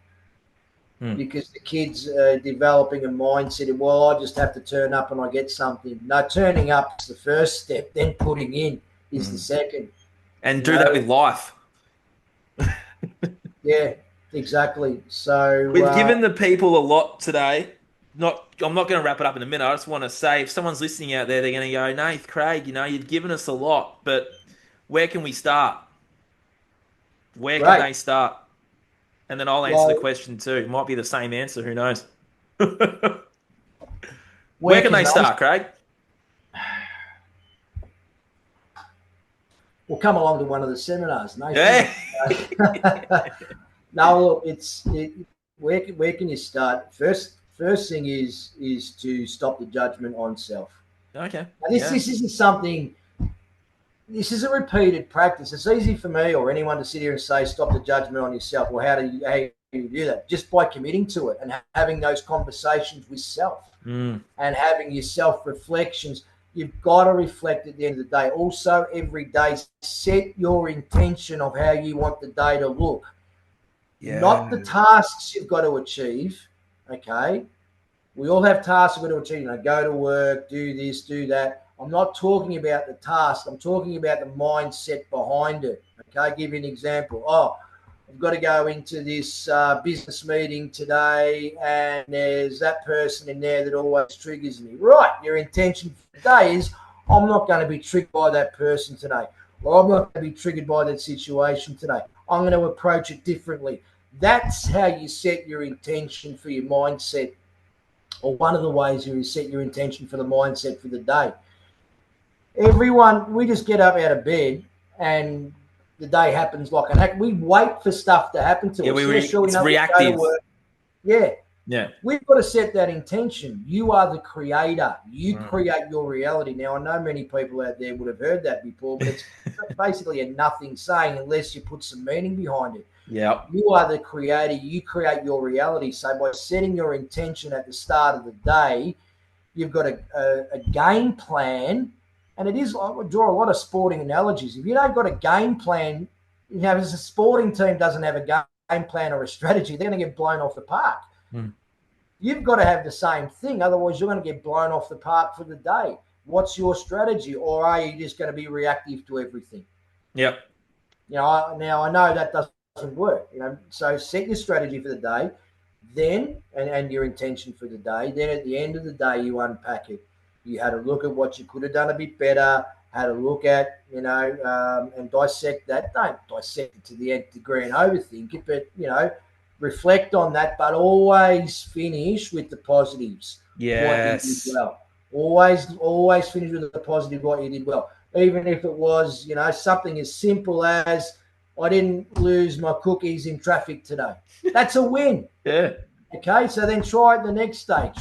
Mm. Because the kids are developing a mindset of, well, I just have to turn up and I get something. No, turning up is the first step, then putting in is the second. And You do that know, with life. Yeah, exactly. So, We've given the people a lot today. I'm not going to wrap it up in a minute. I just want to say, if someone's listening out there, they're going to go, Nath, Craig, you've given us a lot, but where can we start? Where can great. they start? And then I'll answer the Well, question too. It might be the same answer. Who knows? Where where can can they they? start, Craig? Well, come along to one of the seminars, Nathan. Yeah. No, look, where can you start? First thing is to stop the judgment on self. Okay. Now, Yeah. this isn't something. This is a repeated practice. It's easy for me or anyone to sit here and say, stop the judgment on yourself. Well, how do you do that? Just by committing to it and having those conversations with self Mm. and having your self reflections. You've got to reflect at the end of the day. Also, every day, set your intention of how you want the day to look, not the Yeah. tasks you've got to achieve. Okay. We all have tasks we've got to achieve. Go to work, do this, do that. I'm not talking about the task. I'm talking about the mindset behind it. Okay. I'll give you an example. Oh, I've got to go into this business meeting today, and there's that person in there that always triggers me. Right. Your intention for the day is, I'm not going to be triggered by that person today, or I'm not going to be triggered by that situation today. I'm going to approach it differently. That's how you set your intention for your mindset, or one of the ways you set your intention for the mindset for the day. Everyone, we just get up out of bed and the day happens like an act. We wait for stuff to happen to Yeah, us. Yeah, sure, we it's know we go to reactive. work. Yeah, Yeah. we've got to set that intention. You are the creator. You Mm. create your reality. Now, I know many people out there would have heard that before, but it's basically a nothing saying unless you put some meaning behind it. Yeah. You are the creator. You create your reality. So by setting your intention at the start of the day, you've got a game plan. And it is, I would draw a lot of sporting analogies. If you don't got a game plan, as a sporting team doesn't have a game plan or a strategy, they're going to get blown off the park. Mm. You've got to have the same thing. Otherwise, you're going to get blown off the park for the day. What's your strategy? Or are you just going to be reactive to everything? Yep. Now I know that doesn't work. So set your strategy for the day, then and your intention for the day. Then at the end of the day, you unpack it. You had a look at what you could have done a bit better. Had a look at and dissect that. Don't dissect it to the nth degree and overthink it, but reflect on that. But always finish with the positives. What you did Yes. well. Always finish with the positive. What you did well, even if it was something as simple as, I didn't lose my cookies in traffic today. That's a win. Yeah. Okay, so then try it the next day.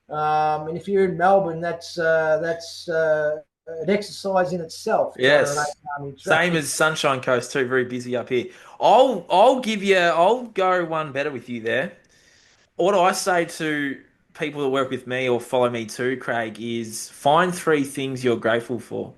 And if you're in Melbourne, that's an exercise in itself. Trying to remain Yes. calm in Same traffic. as Sunshine Coast too. Very busy up here. I'll go one better with you there. What I say to people that work with me or follow me too, Craig, is find three things you're grateful for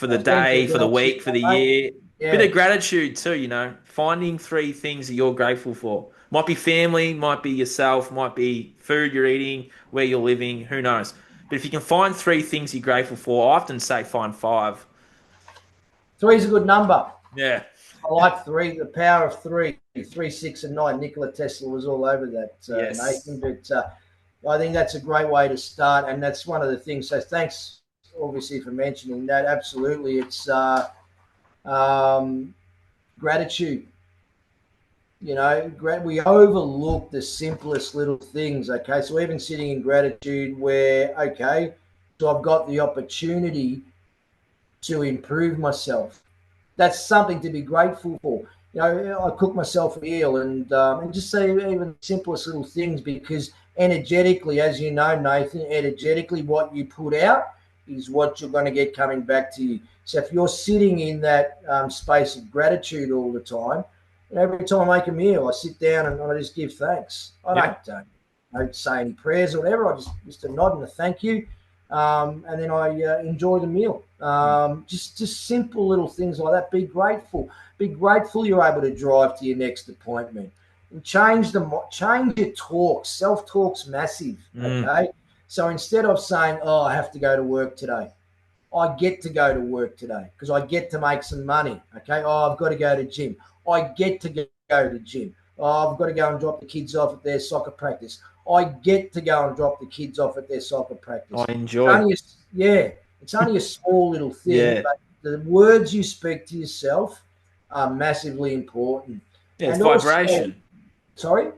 the Thank you day, for for the that shit, week, for the mate. year. Bit Yeah, of gratitude too, finding three things that you're grateful for. Might be family, might be yourself, might be food you're eating, where you're living, who knows. But if you can find three things you're grateful for, I often say find five. three's a good number. Yeah. I like three. The power of three. 3, 6, and 9. Nikola Tesla was all over that, Yes. Nathan. But I think that's a great way to start, and that's one of the things. So thanks, obviously, for mentioning that. Absolutely, it's gratitude. We overlook the simplest little things. Okay, so even sitting in gratitude, where so I've got the opportunity to improve myself. That's something to be grateful for. I cook myself a meal and just say even the simplest little things, because energetically, as you know, Nathan, energetically, what you put out is what you're going to get coming back to you. So if you're sitting in that space of gratitude all the time, every time I make a meal, I sit down and I just give thanks. Yeah. I don't say any prayers or whatever. I just a nod and a thank you. And then I enjoy the meal. Just simple little things like that. Be grateful. Be grateful you're able to drive to your next appointment. And change your talk. Self talk's massive. Mm. Okay. So instead of saying, "Oh, I have to go to work today," I get to go to work today because I get to make some money. Okay. Oh, I've got to go to gym. I get to go to gym. Oh, I've got to go and drop the kids off at their soccer practice. I get to go and drop the kids off at their soccer I practice. It's enjoy. only it's only a small little thing, Yeah. but the words you speak to yourself are massively important. Yeah, it's And also, vibration. sorry,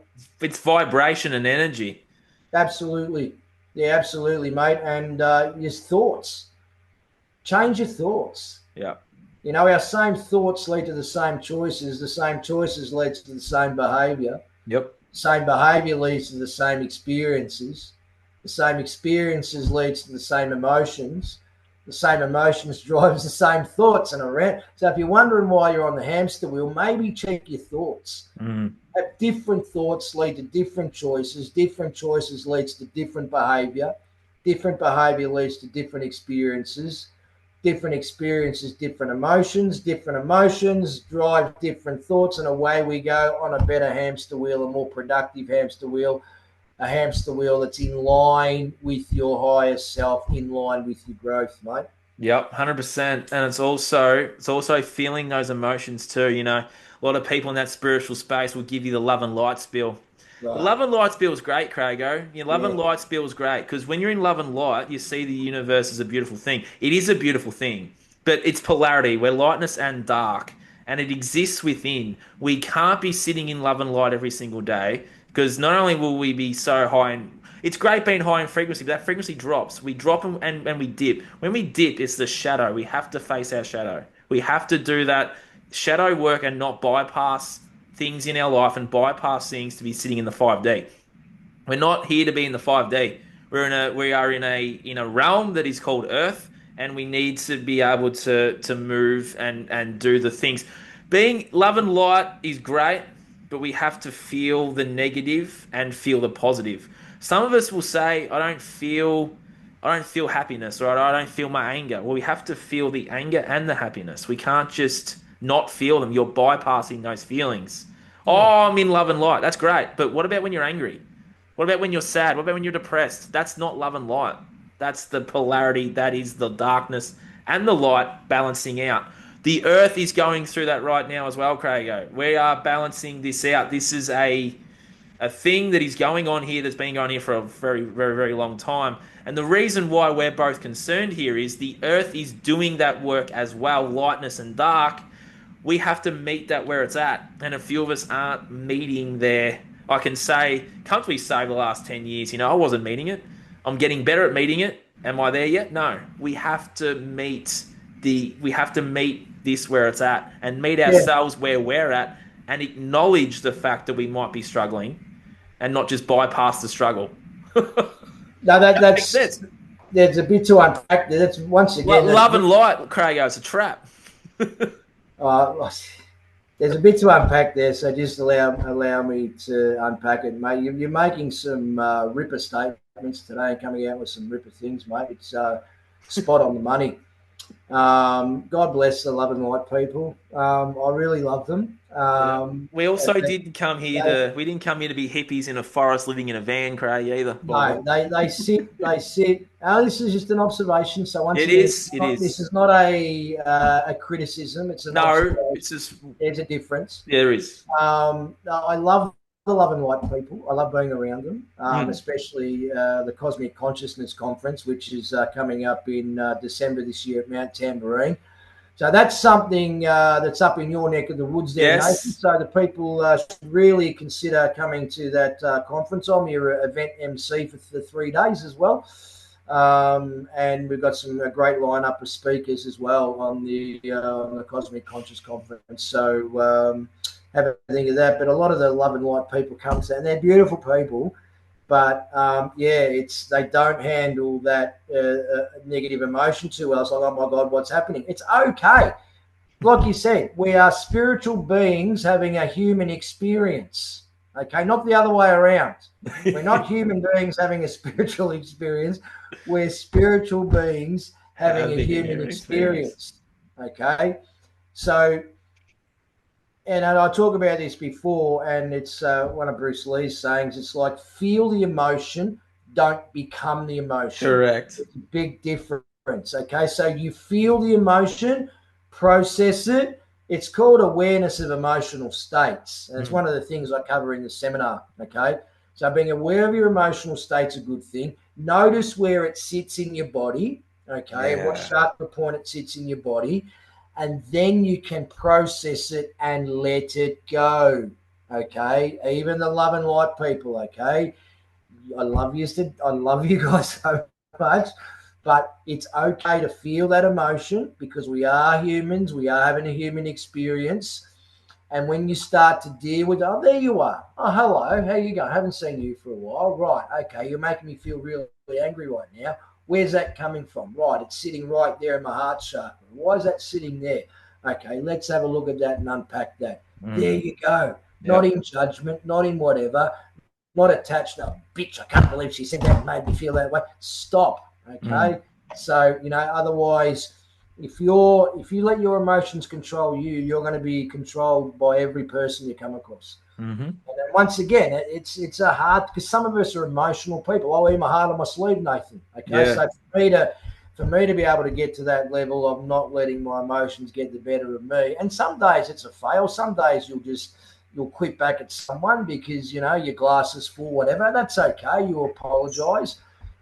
It's vibration and energy. absolutely, yeah, absolutely, mate. And your thoughts, change your thoughts. Yeah. You know, our same thoughts lead to the same choices. The same choices leads to the same behaviour. Yep. Same behavior leads to the same experiences. The same experiences leads to the same emotions. The same emotions drives the same thoughts and around. So if you're wondering why you're on the hamster wheel, maybe check your thoughts. Mm. Different thoughts lead to different choices. Different choices leads to different behavior. Different behavior leads to different experiences. Different experiences, different emotions drive different thoughts, and away we go on a better hamster wheel, a more productive hamster wheel, a hamster wheel that's in line with your higher self, in line with your growth, mate. Yep, 100%. And it's also feeling those emotions too. A lot of people in that spiritual space will give you the love and light spiel. The Right. love and light spiel is great, Crago. Your love Yeah. and light spiel is great because when you're in love and light, you see the universe as a beautiful thing. It is a beautiful thing, but it's polarity. We're lightness and dark, and it exists within. We can't be sitting in love and light every single day because not only will we be so high in it's great being high in frequency, but that frequency drops. We drop and we dip. When we dip, it's the shadow. We have to face our shadow. We have to do that shadow work and not bypass things in our life and bypass things to be sitting in the 5D. We're not here to be in the 5D. We are in a realm that is called Earth, and we need to be able to move and do the things. Being love and light is great, but we have to feel the negative and feel the positive. Some of us will say, I don't feel happiness, or I don't feel my anger. Well, we have to feel the anger and the happiness. We can't just not feel them. You're bypassing those feelings. Yeah. Oh, I'm in love and light. That's great. But what about when you're angry? What about when you're sad? What about when you're depressed? That's not love and light. That's the polarity. That is the darkness and the light balancing out. The earth is going through that right now as well, Craig. We are balancing this out. This is a thing that is going on here that's been going here for a very, very, very long time. And the reason why we're both concerned here is the earth is doing that work as well, lightness and dark. We have to meet that where it's at. And a few of us aren't meeting there. I can say, comfortably say the last 10 years, I wasn't meeting it. I'm getting better at meeting it. Am I there yet? No. We have to meet this where it's at and meet Yeah. ourselves where we're at and acknowledge the fact that we might be struggling and not just bypass the struggle. No, That makes that's sense. there's a bit to unpack there. That's once again Love and light, Craig, it's a trap. uh, there's a bit to unpack there. So just allow me to unpack it, mate. You're making some ripper statements today and coming out with some ripper things, mate. It's spot on the money. God bless the love and light people. I really love them. Yeah. We also They, didn't come here they, to we didn't come here to be hippies in a forest living in a van, Craig, either, by the way. no, they sit. They sit. This is just an observation. So once It again, is, it this is. is not a criticism. It's an No, it's observation. just There's a difference. there is. I love the love and light people. I love being around them, Mm. especially the Cosmic Consciousness Conference, which is coming up in December this year at Mount Tambourine. So that's something that's up in your neck of the woods there, Nathan. Yes. So the people should really consider coming to that conference. I'm your event MC for the 3 days as well. And we've got some great lineup of speakers as well on the Cosmic Conscious Conference. So have a think of that. But a lot of the love and light people come to, and they're beautiful people. But it's they don't handle that negative emotion too well. It's like, oh my God, what's happening? It's okay. Like you said, we are spiritual beings having a human experience. Okay, not the other way around. We're not human beings having a spiritual experience. We're spiritual beings having a human experience. Okay, so and I talk about this before, and it's one of Bruce Lee's sayings. It's like feel the emotion, don't become the emotion. Correct. It's a big difference. Okay, so you feel the emotion, process it. It's called awareness of emotional states, and it's one of the things I cover in the seminar. Okay, so being aware of your emotional state's a good thing. Notice where it sits in your body. Okay, and what Yeah. sharp point it sits in your body, and then you can process it and let it go. Okay, even the love and light people. Okay, I love you guys so much, but it's okay to feel that emotion because we are humans. We are having a human experience. And when you start to deal with, oh, there you are. Oh, hello. How you going? I haven't seen you for a while. Right. Okay. You're making me feel really angry right now. Where's that coming from? Right. It's sitting right there in my heart chakra. Why is that sitting there? Okay. Let's have a look at that and unpack that. There you go. Not Yep. in judgment, not in whatever, not attached to, oh, bitch, I can't believe she said that and made me feel that way. Stop. Okay. So, otherwise, if you let your emotions control you, you're going to be controlled by every person you come across. Mm-hmm. And then once again, it's a hard, because some of us are emotional people. I wear my heart on my sleeve, Nathan. Okay, Yeah. so for me to be able to get to that level of not letting my emotions get the better of me, and some days it's a fail. Some days you'll quit back at someone because your glass is full, whatever. That's okay. You apologize,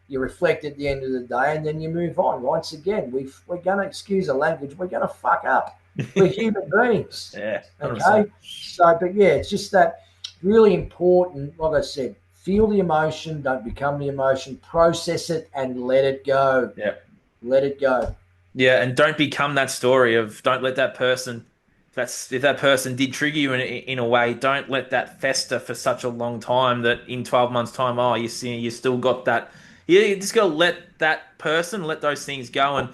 you reflect at the end of the day, and then you move on. Once again, we're going to, excuse the language, we're going to fuck up. We're human beings. Yeah. 100%. Okay. So, but yeah, it's just that really important. Like I said, feel the emotion, don't become the emotion, process it and let it go. Yeah. Let it go. Yeah, and don't become that story of don't let that person. If that person did trigger you in a way, don't let that fester for such a long time that in 12 months' time, oh, you see, you still got that. You just got to let that person, let those things go. And,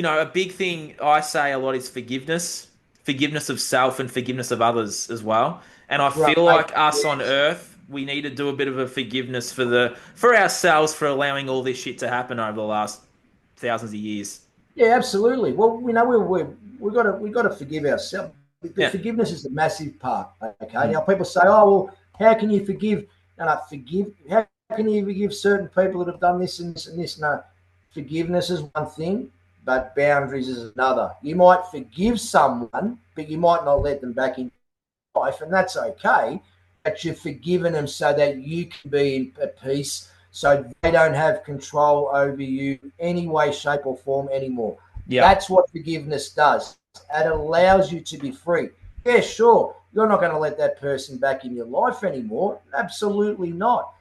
a big thing I say a lot is forgiveness of self and forgiveness of others as well. And I Right. feel like us on Yes. Earth, we need to do a bit of a forgiveness for ourselves for allowing all this shit to happen over the last thousands of years. Yeah, absolutely. Well, we got to forgive ourselves. Yeah. Forgiveness is the massive part. Okay. Mm. Now people say, "Oh, well, how can you forgive?" And I forgive. How can you forgive certain people that have done this and this and this? No, forgiveness is one thing, but boundaries is another. You might forgive someone, but you might not let them back in life, and that's okay. But you've forgiven them so that you can be at peace, so they don't have control over you any way, shape, or form anymore. Yep. That's what forgiveness does. It allows you to be free. Yeah, sure. You're not going to let that person back in your life anymore. Absolutely not.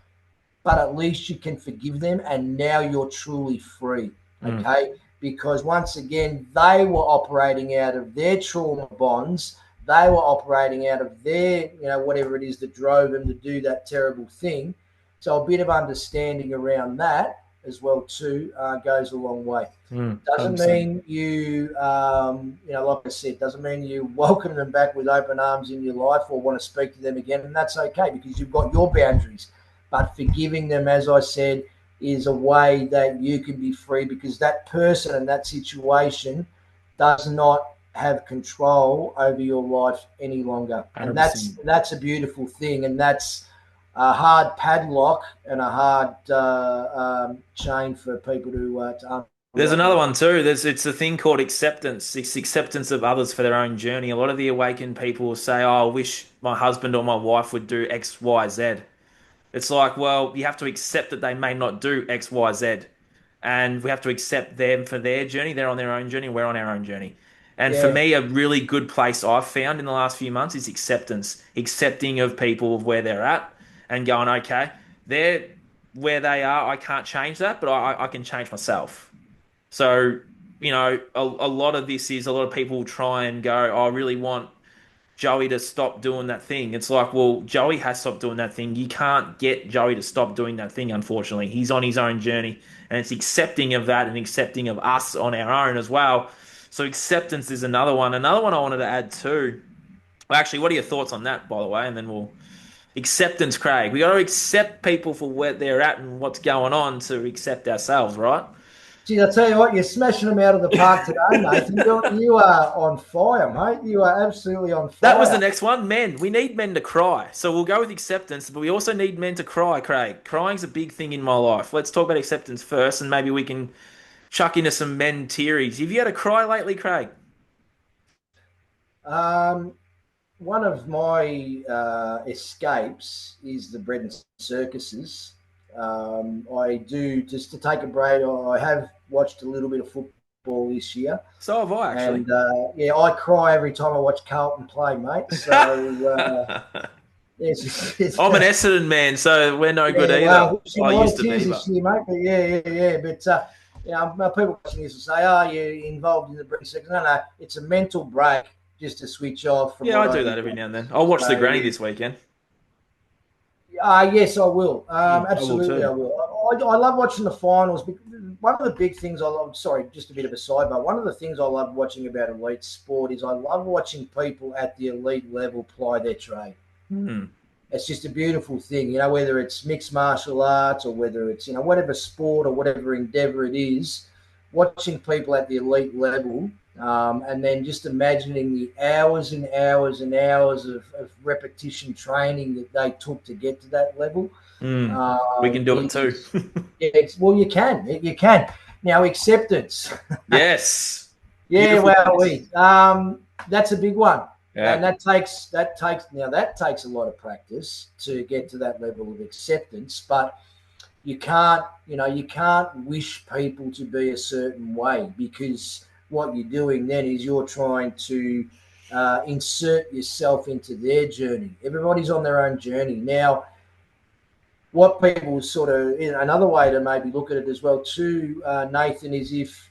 But at least you can forgive them, and now you're truly free. Mm. Okay. Because once again, they were operating out of their trauma bonds. They were operating out of their, whatever it is that drove them to do that terrible thing. So a bit of understanding around that as well too goes a long way. Mm. Doesn't 100%. mean like I said, doesn't mean you welcome them back with open arms in your life or want to speak to them again, and that's okay because you've got your boundaries. But forgiving them, as I said, is a way that you can be free because that person and that situation does not have control over your life any longer, and that's 100%. that's a beautiful thing, and that's a hard padlock and a hard chain for people to There's unlock. another one too. It's a thing called acceptance. It's acceptance of others for their own journey. A lot of the awakened people will say, "Oh, I wish my husband or my wife would do X, Y, Z." It's like, well, you have to accept that they may not do X, Y, Z. And we have to accept them for their journey. They're on their own journey. We're on our own journey. And for Yeah, me, a really good place I've found in the last few months is acceptance, accepting of people of where they're at and going, okay, they're where they are. I can't change that, but I can change myself. So, a lot of this is a lot of people try and go, oh, I really want Joey to stop doing that thing. It's like, well, Joey has stopped doing that thing. You can't get Joey to stop doing that thing, unfortunately. He's on his own journey, and it's accepting of that and accepting of us on our own as well. So acceptance is another one. Another one I wanted to add too. Well, actually, what are your thoughts on that, by the way? And then we'll acceptance, Craig. We got to accept people for where they're at and what's going on to accept ourselves, right? gee, I tell you what, you're smashing them out of the park today, Nathan. You are on fire, mate. You are absolutely on That was the fire. next one. Men. We need men to cry. So we'll go with acceptance, but we also need men to cry, Craig. Crying's a big thing in my life. Let's talk about acceptance first, and maybe we can chuck into some men tearies. Have you had a cry lately, Craig? Um, One of my escapes is the bread and circuses. I do just to take a break. I have watched a little bit of football this year, So have I, actually. and yeah, I cry every time I watch Carlton play, mate. So it's I'm an Essendon man, so we're no good yeah, either. well, we've seen I a lot used of to be, tears but this year, mate. But yeah. But people watching this will say, "Oh, you're involved in the bread and circus." No, it's a mental break just to switch off from yeah, what I I do do. that every now and then. I'll watch the Granny So this weekend. yes, I will. I will Absolutely, I too. will. I love watching the finals. One of the big things I love, sorry, just a bit of a sidebar. One of the things I love watching about elite sport is I love watching people at the elite level ply their trade. Hmm. It's just a beautiful thing, whether it's mixed martial arts or whether it's, whatever sport or whatever endeavor it is, watching people at the elite level, and then just imagining the hours and hours and hours of repetition training that they took to get to that level. Hmm. We can do it too. Is well, you can now acceptance. Yes. Yeah, Beautiful well, place. that's a big one, and Yeah. that takes a lot of practice to get to that level of acceptance. But you can't wish people to be a certain way, because what you're doing then is you're trying to insert yourself into their journey. Everybody's on their own journey now. What people sort of, another way to maybe look at it as well too, Nathan, is if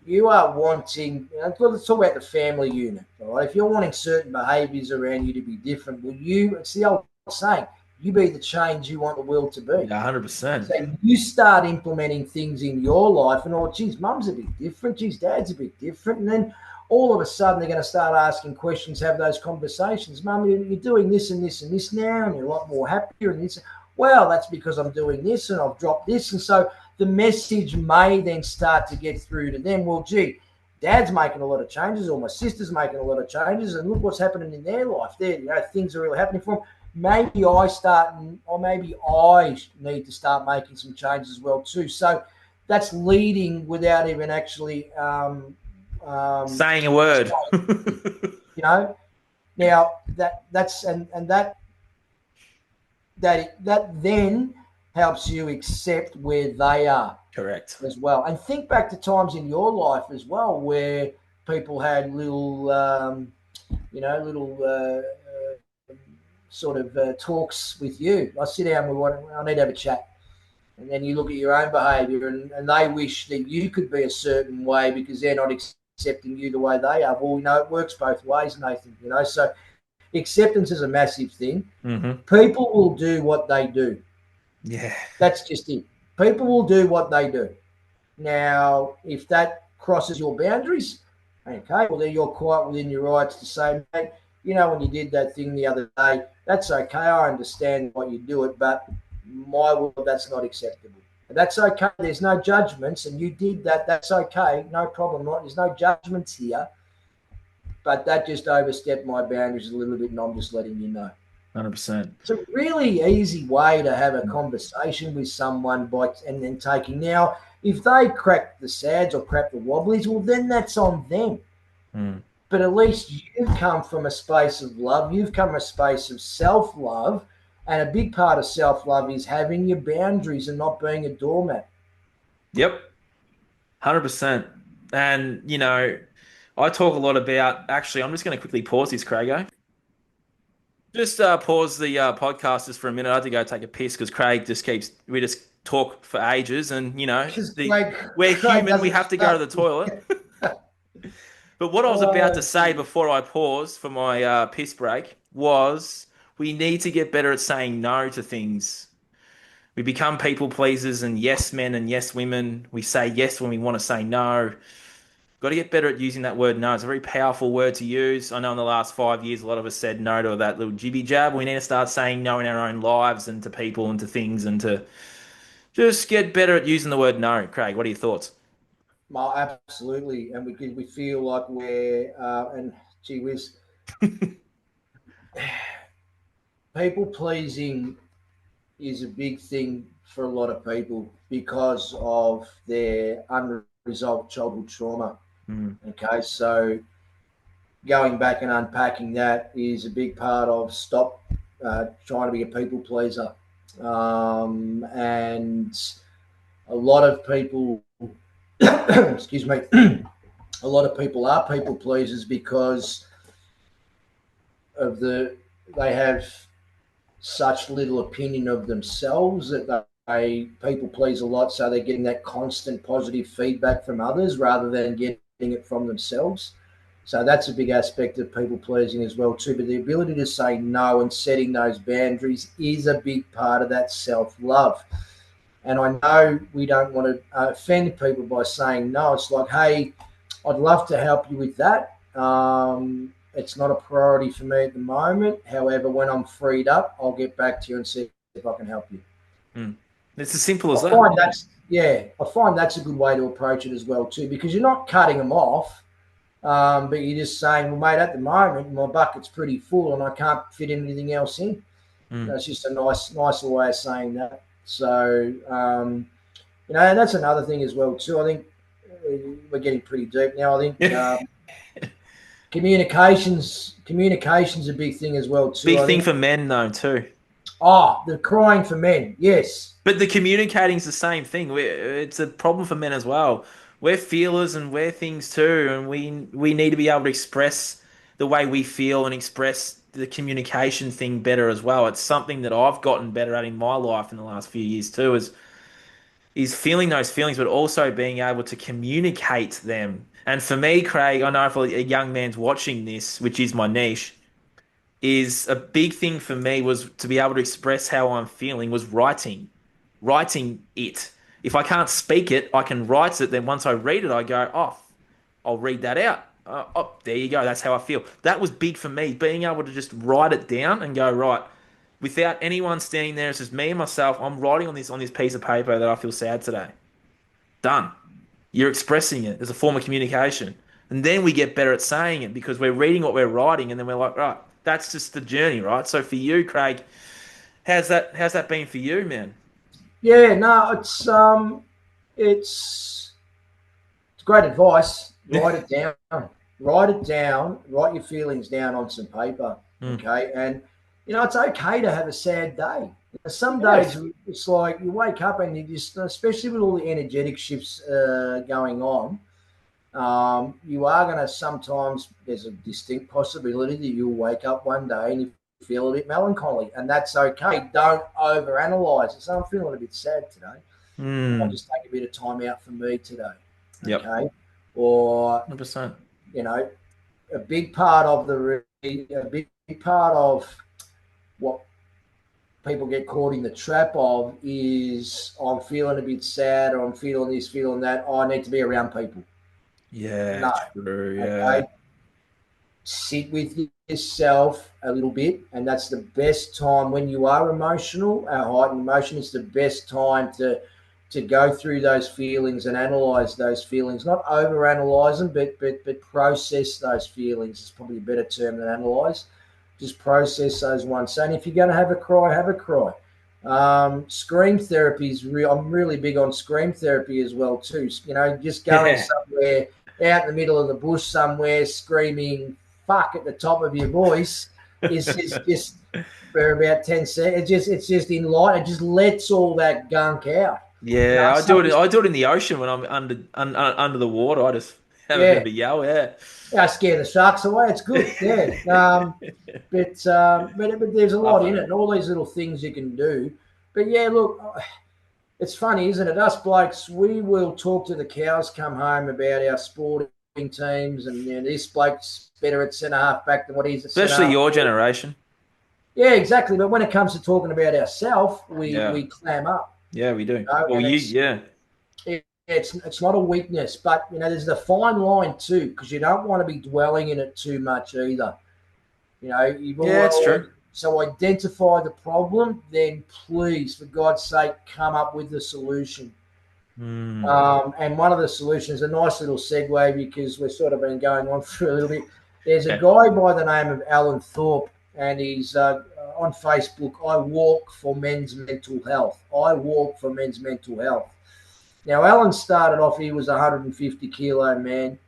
you are wanting, let's talk about the family unit, all right? If you're wanting certain behaviours around you to be different, it's the old saying, you be the change you want the world to be. Yeah, 100%. So you start implementing things in your life, and geez, mum's a bit different, geez, dad's a bit different, and then all of a sudden they're going to start asking questions, have those conversations. Mum, you're doing this and this and this now, and you're a lot more happier. And this, well, that's because I'm doing this and I've dropped this, and so the message may then start to get through to them. Well, gee, dad's making a lot of changes, or my sister's making a lot of changes, and look what's happening in their life. Things are really happening for them. Maybe I need to start making some changes as well too. So that's leading without even actually, Saying a word. you know. Now that's and that then helps you accept where they are Correct. as well, and think back to times in your life as well where people had little, little sort of talks with you. I sit down, I need to have a chat. And then you look at your own behaviour, and they wish that you could be a certain way because they're not accepting you the way they are. Well, it works both ways, Nathan. So acceptance is a massive thing. Mm-hmm. People will do what they do. Yeah. That's just it. People will do what they do. Now, if that crosses your boundaries, okay, well, then you're quite within your rights to say, mate, when you did that thing the other day, that's okay. I understand why you do it, but my world, that's not acceptable. And that's okay. There's no judgments, and you did that. That's okay. No problem. Right? There's no judgments here, but that just overstepped my boundaries a little bit, and I'm just letting you know. 100%. It's a really easy way to have a conversation with someone and then taking. Now, if they crack the sads or crack the wobblies, well, then that's on them. Mm. But at least you've come from a space of love. You've come from a space of self-love. And a big part of self-love is having your boundaries and not being a doormat. Yep. 100%. And, I talk a lot about, actually, I'm just going to quickly pause this, Craig. Just pause the podcast just for a minute. I had to go take a piss because Craig we just talk for ages, and Because Craig, we're Craig human. We doesn't have to go to shut. the toilet. But what I was about to Oh, say before I paused for my piss break was we need to get better at saying no to things. We become people pleasers and yes men and yes women. We say yes when we want to say no. Got to get better at using that word no. It's a very powerful word to use. I know in the last 5 years, a lot of us said no to that little jibby jab. We need to start saying no in our own lives and to people and to things and to just get better at using the word no. Craig, what are your thoughts? well, absolutely. And we feel like and gee whiz, people pleasing is a big thing for a lot of people. because of their unresolved childhood trauma. Mm. Okay, so going back and unpacking that is a big part of stop trying to be a people pleaser. And a lot of people, excuse me, a lot of people are people pleasers because of they have such little opinion of themselves that they people please a lot, so they're getting that constant positive feedback from others rather than getting it from themselves. So that's a big aspect of people pleasing as well too. But the ability to say no and setting those boundaries is a big part of that self-love. And I know we don't want to offend people by saying no. It's like, hey, I'd love to help you with that. It's not a priority for me at the moment. However, when I'm freed up, I'll get back to you and see if I can help you. Mm. It's as simple as I that. find that's I find that's a good way to approach it as well too, because you're not cutting them off, but you're just saying, well, mate, at the moment my bucket's pretty full and I can't fit anything else in. Mm. That's just a nicer way of saying that. So and that's another thing as well too. I think we're getting pretty deep now. I think communication's a big thing as well too. Big I thing think. for men though too. Oh, the crying for men. Yes. But the communicating's the same thing. It's a problem for men as well. We're feelers and we're things too, and we need to be able to express the way we feel and express the communication thing better as well. It's something that I've gotten better at in my life in the last few years too, is feeling those feelings, but also being able to communicate them. And for me, Craig, I know if a young man's watching this, which is my niche, is a big thing for me was to be able to express how I'm feeling was writing it. If I can't speak it, I can write it. Then once I read it, I go, oh, I'll read that out. Oh, there you go. That's how I feel. That was big for me, being able to just write it down and go, right, without anyone standing there. It's just me and myself. I'm writing on this piece of paper that I feel sad today. Done. You're expressing it as a form of communication. And then we get better at saying it because we're reading what we're writing and then we're like, right, that's just the journey, right? So for you, Craig, how's that been for you, man? Yeah. No. It's great advice. Write it down. Write it down. Write your feelings down on some paper. Mm. Okay. And it's okay to have a sad day. Some days Yes. it's like you wake up and you just, especially with all the energetic shifts going on, you are going to sometimes, there's a distinct possibility that you'll wake up one day and you feel a bit melancholy, and that's okay. Don't overanalyze it. So I'm feeling a bit sad today. I'll Mm. just take a bit of time out for me today. Yep. Okay. Or, 100%. you know, a big part of a big part of what people get caught in the trap of is I'm feeling a bit sad or I'm feeling this, feeling that. I need to be around people. Yeah, No. true. Yeah. Okay. Sit with yourself a little bit, and that's the best time when you are emotional. Our heightened emotion is the best time to go through those feelings and analyze those feelings. Not overanalyze them, but process those feelings is probably a better term than analyze. Just process those ones. So, and if you're going to have a cry, have a cry. Scream therapy is real. I'm really big on scream therapy as well too. Just going Yeah. somewhere out in the middle of the bush somewhere, screaming "fuck" at the top of your voice is just for about 10 seconds. It's just in light. It just lets all that gunk out. Yeah, I do Some it. I do it in the ocean when I'm under the water. I just have a bit yeah, of a yell. Yeah. I scare the sharks away. It's good. Yeah. But there's a Love lot in it, that. and all these little things you can do. But yeah, look, it's funny, isn't it? Us blokes, we will talk to the cows come home about our sporting teams, and this bloke's better at centre half back than what he's at centre Especially half. your generation. Yeah, exactly. But when it comes to talking about ourselves, Yeah. we clam up, Yeah, we do. Well, and yeah. it's not a weakness, but there's the fine line too, because you don't want to be dwelling in it too much either. You've Yeah, it's always true. so identify the problem, then please, for God's sake, come up with the solution. Mm. And one of the solutions, a nice little segue because we've sort of been going on for a little bit. There's a Yeah. guy by the name of Alan Thorpe, and he's on Facebook. I walk for men's mental health. I walk for men's mental health. Now, Alan started off, he was a 150 kilo man,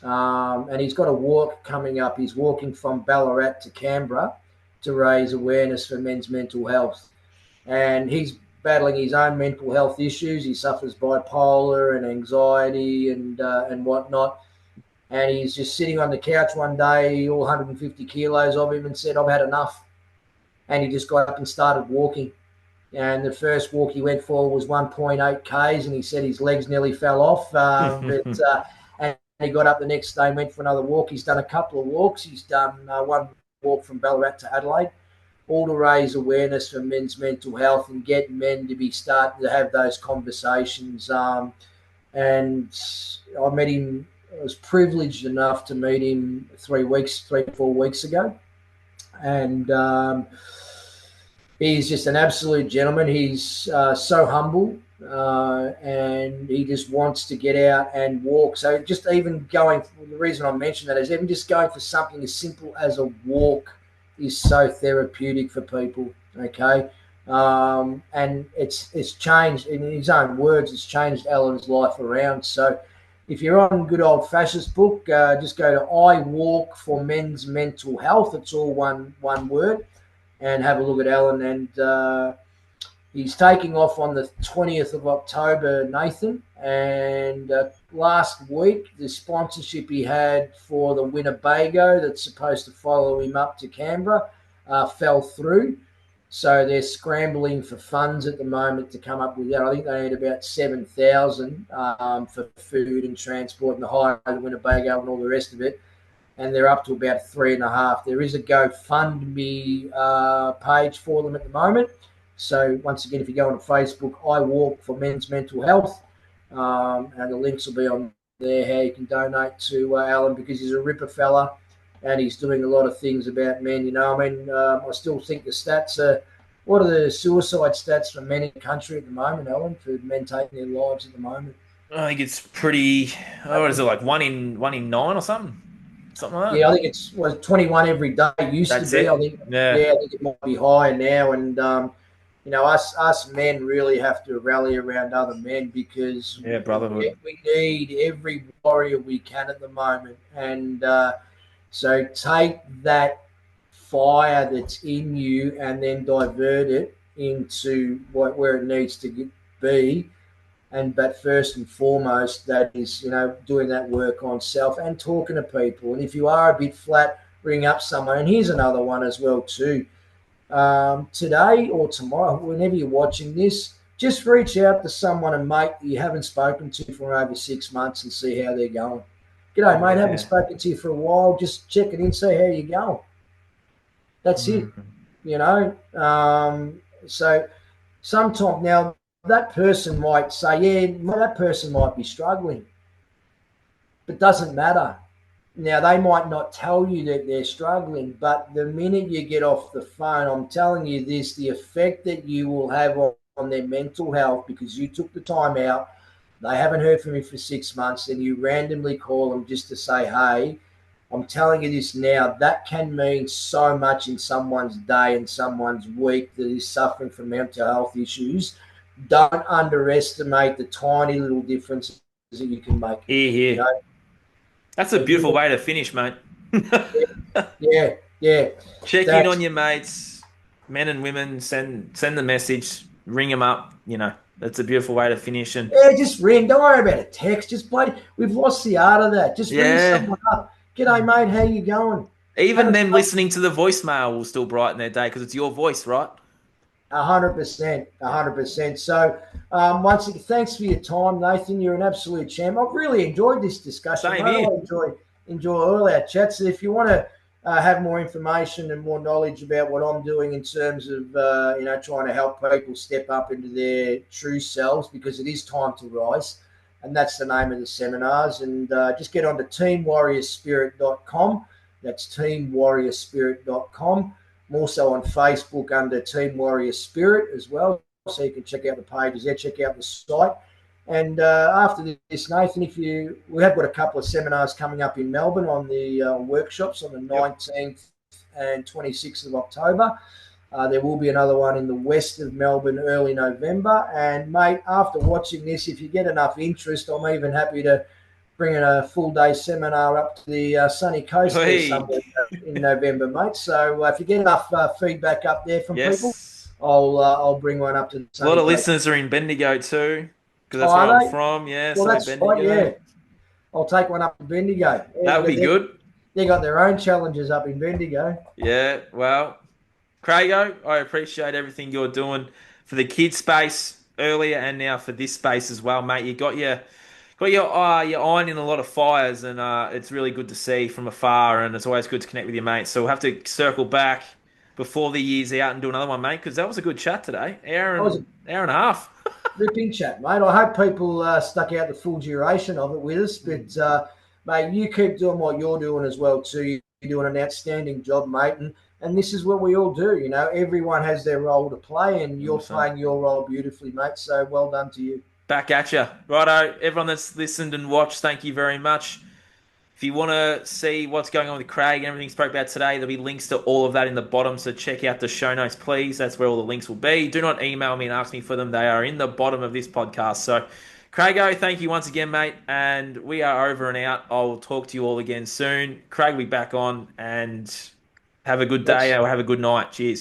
and he's got a walk coming up. He's walking from Ballarat to Canberra to raise awareness for men's mental health. And he's battling his own mental health issues. He suffers bipolar and anxiety and whatnot. And he's just sitting on the couch one day, all 150 kilos of him, and said, "I've had enough." And he just got up and started walking. And the first walk he went for was 1.8 Ks, and he said his legs nearly fell off. And he got up the next day and went for another walk. He's done a couple of walks. He's done one walk from Ballarat to Adelaide, all to raise awareness for men's mental health and get men to be starting to have those conversations. And I met him. I was privileged enough to meet him 3 4 weeks ago, and he's just an absolute gentleman. He's so humble, and he just wants to get out and walk. So just even going, the reason I mention that is even just going for something as simple as a walk is so therapeutic for people. Okay. And it's changed, in his own words, it's changed Alan's life around. So if you're on good old fascist book, just go to I Walk for Men's Mental Health. It's all one word, and have a look at Alan. And he's taking off on the 20th of October, Nathan. And last week, the sponsorship he had for the Winnebago that's supposed to follow him up to Canberra fell through. So they're scrambling for funds at the moment to come up with that. I think they need about 7,000 for food and transport and the hire of the Winnebago and all the rest of it. And they're up to about 3.5. There is a GoFundMe page for them at the moment. So once again, if you go on Facebook, I Walk for Men's Mental Health, and the links will be on there how you can donate to Alan, because he's a ripper fella and he's doing a lot of things about men. You know, I mean, I still think the stats are, what are the suicide stats for men in the country at the moment, Alan, for men taking their lives at the moment? I think it's pretty. Oh, what is it, like one in nine or something? Something like that. Yeah, I think it's 21 every day. It used to That's be. it. I think, Yeah. yeah, I think it might be higher now. And you know, us men really have to rally around other men, because Yeah, brotherhood. we need every warrior we can at the moment. And so take that fire that's in you and then divert it into where it needs to be. And but first and foremost, that is, you know, doing that work on self and talking to people. And if you are a bit flat, ring up someone. And here's another one as well too. Today or tomorrow, whenever you're watching this, just reach out to someone, a mate that you haven't spoken to for over 6 months, and see how they're going. G'day, mate. Haven't Yeah. spoken to you for a while. Just checking in, see how you're going. That's it. Mm. You know. So sometimes now that person might say, yeah, that person might be struggling, but doesn't matter. Now, they might not tell you that they're struggling, but the minute you get off the phone, I'm telling you this, the effect that you will have on their mental health, because you took the time out, they haven't heard from you for 6 months, and you randomly call them just to say, hey, I'm telling you this now, that can mean so much in someone's day and someone's week that is suffering from mental health issues. Don't underestimate the tiny little differences that you can make. Here, You here. know, That's a so beautiful really, way to finish, mate. yeah, yeah. Check in on That's your mates, men and women. Send the message. Ring them up. That's a beautiful way to finish. And Yeah, just ring. Don't worry about a text. Just bloody. We've lost the art of that. Just ring yeah, someone up. G'day, mate. How you going? even Haven't them spoken. listening to the voicemail will still brighten their day because it's your voice, right? 100%, 100%. So, once again, thanks for your time, Nathan. You're an absolute champ. I've really enjoyed this discussion, Same mate. here. I enjoy all our chats. If you want to have more information and more knowledge about what I'm doing in terms of trying to help people step up into their true selves, because it is time to rise, and that's the name of the seminars. And just get on to teamwarriorspirit.com. That's teamwarriorspirit.com. I'm also on Facebook under Team Warrior Spirit as well, so you can check out the pages there, check out the site. And after this, Nathan, we have got a couple of seminars coming up in Melbourne on the workshops on the Yep. 19th and 26th of October. There will be another one in the west of Melbourne early November. And, mate, after watching this, if you get enough interest, I'm even happy to bring in a full day seminar up to the sunny coast there Hey, somewhere in November, mate. So if you get enough feedback up there from people, yes. I'll bring one up to the A lot sunny of coast. listeners are in Bendigo too, because Oh, that's where are I'm they? from. Yeah, Well, so that's right. Bendigo. Yeah, I'll take one up to Bendigo. That would be good. They got their own challenges up in Bendigo. Yeah, well, Craigo, I appreciate everything you're doing for the kids space earlier and now for this space as well, mate. You got your iron in a lot of fires, and it's really good to see from afar, and it's always good to connect with your mates. So we'll have to circle back before the year's out and do another one, mate, because that was a good chat today. I was a Hour and a half. ripping chat, mate. I hope people stuck out the full duration of it with us. But, mate, you keep doing what you're doing as well, too. You're doing an outstanding job, mate. And this is what we all do. You know, everyone has their role to play, and you're 100%. playing your role beautifully, mate. So well done to you. Back at you. Righto, everyone that's listened and watched, thank you very much. If you want to see what's going on with Craig and everything spoke about today, there'll be links to all of that in the bottom. So check out the show notes, please. That's where all the links will be. Do not email me and ask me for them. They are in the bottom of this podcast. So, Craigo, thank you once again, mate. And we are over and out. I'll talk to you all again soon. Craig will be back on and have a good day Let's or have a good night. Cheers.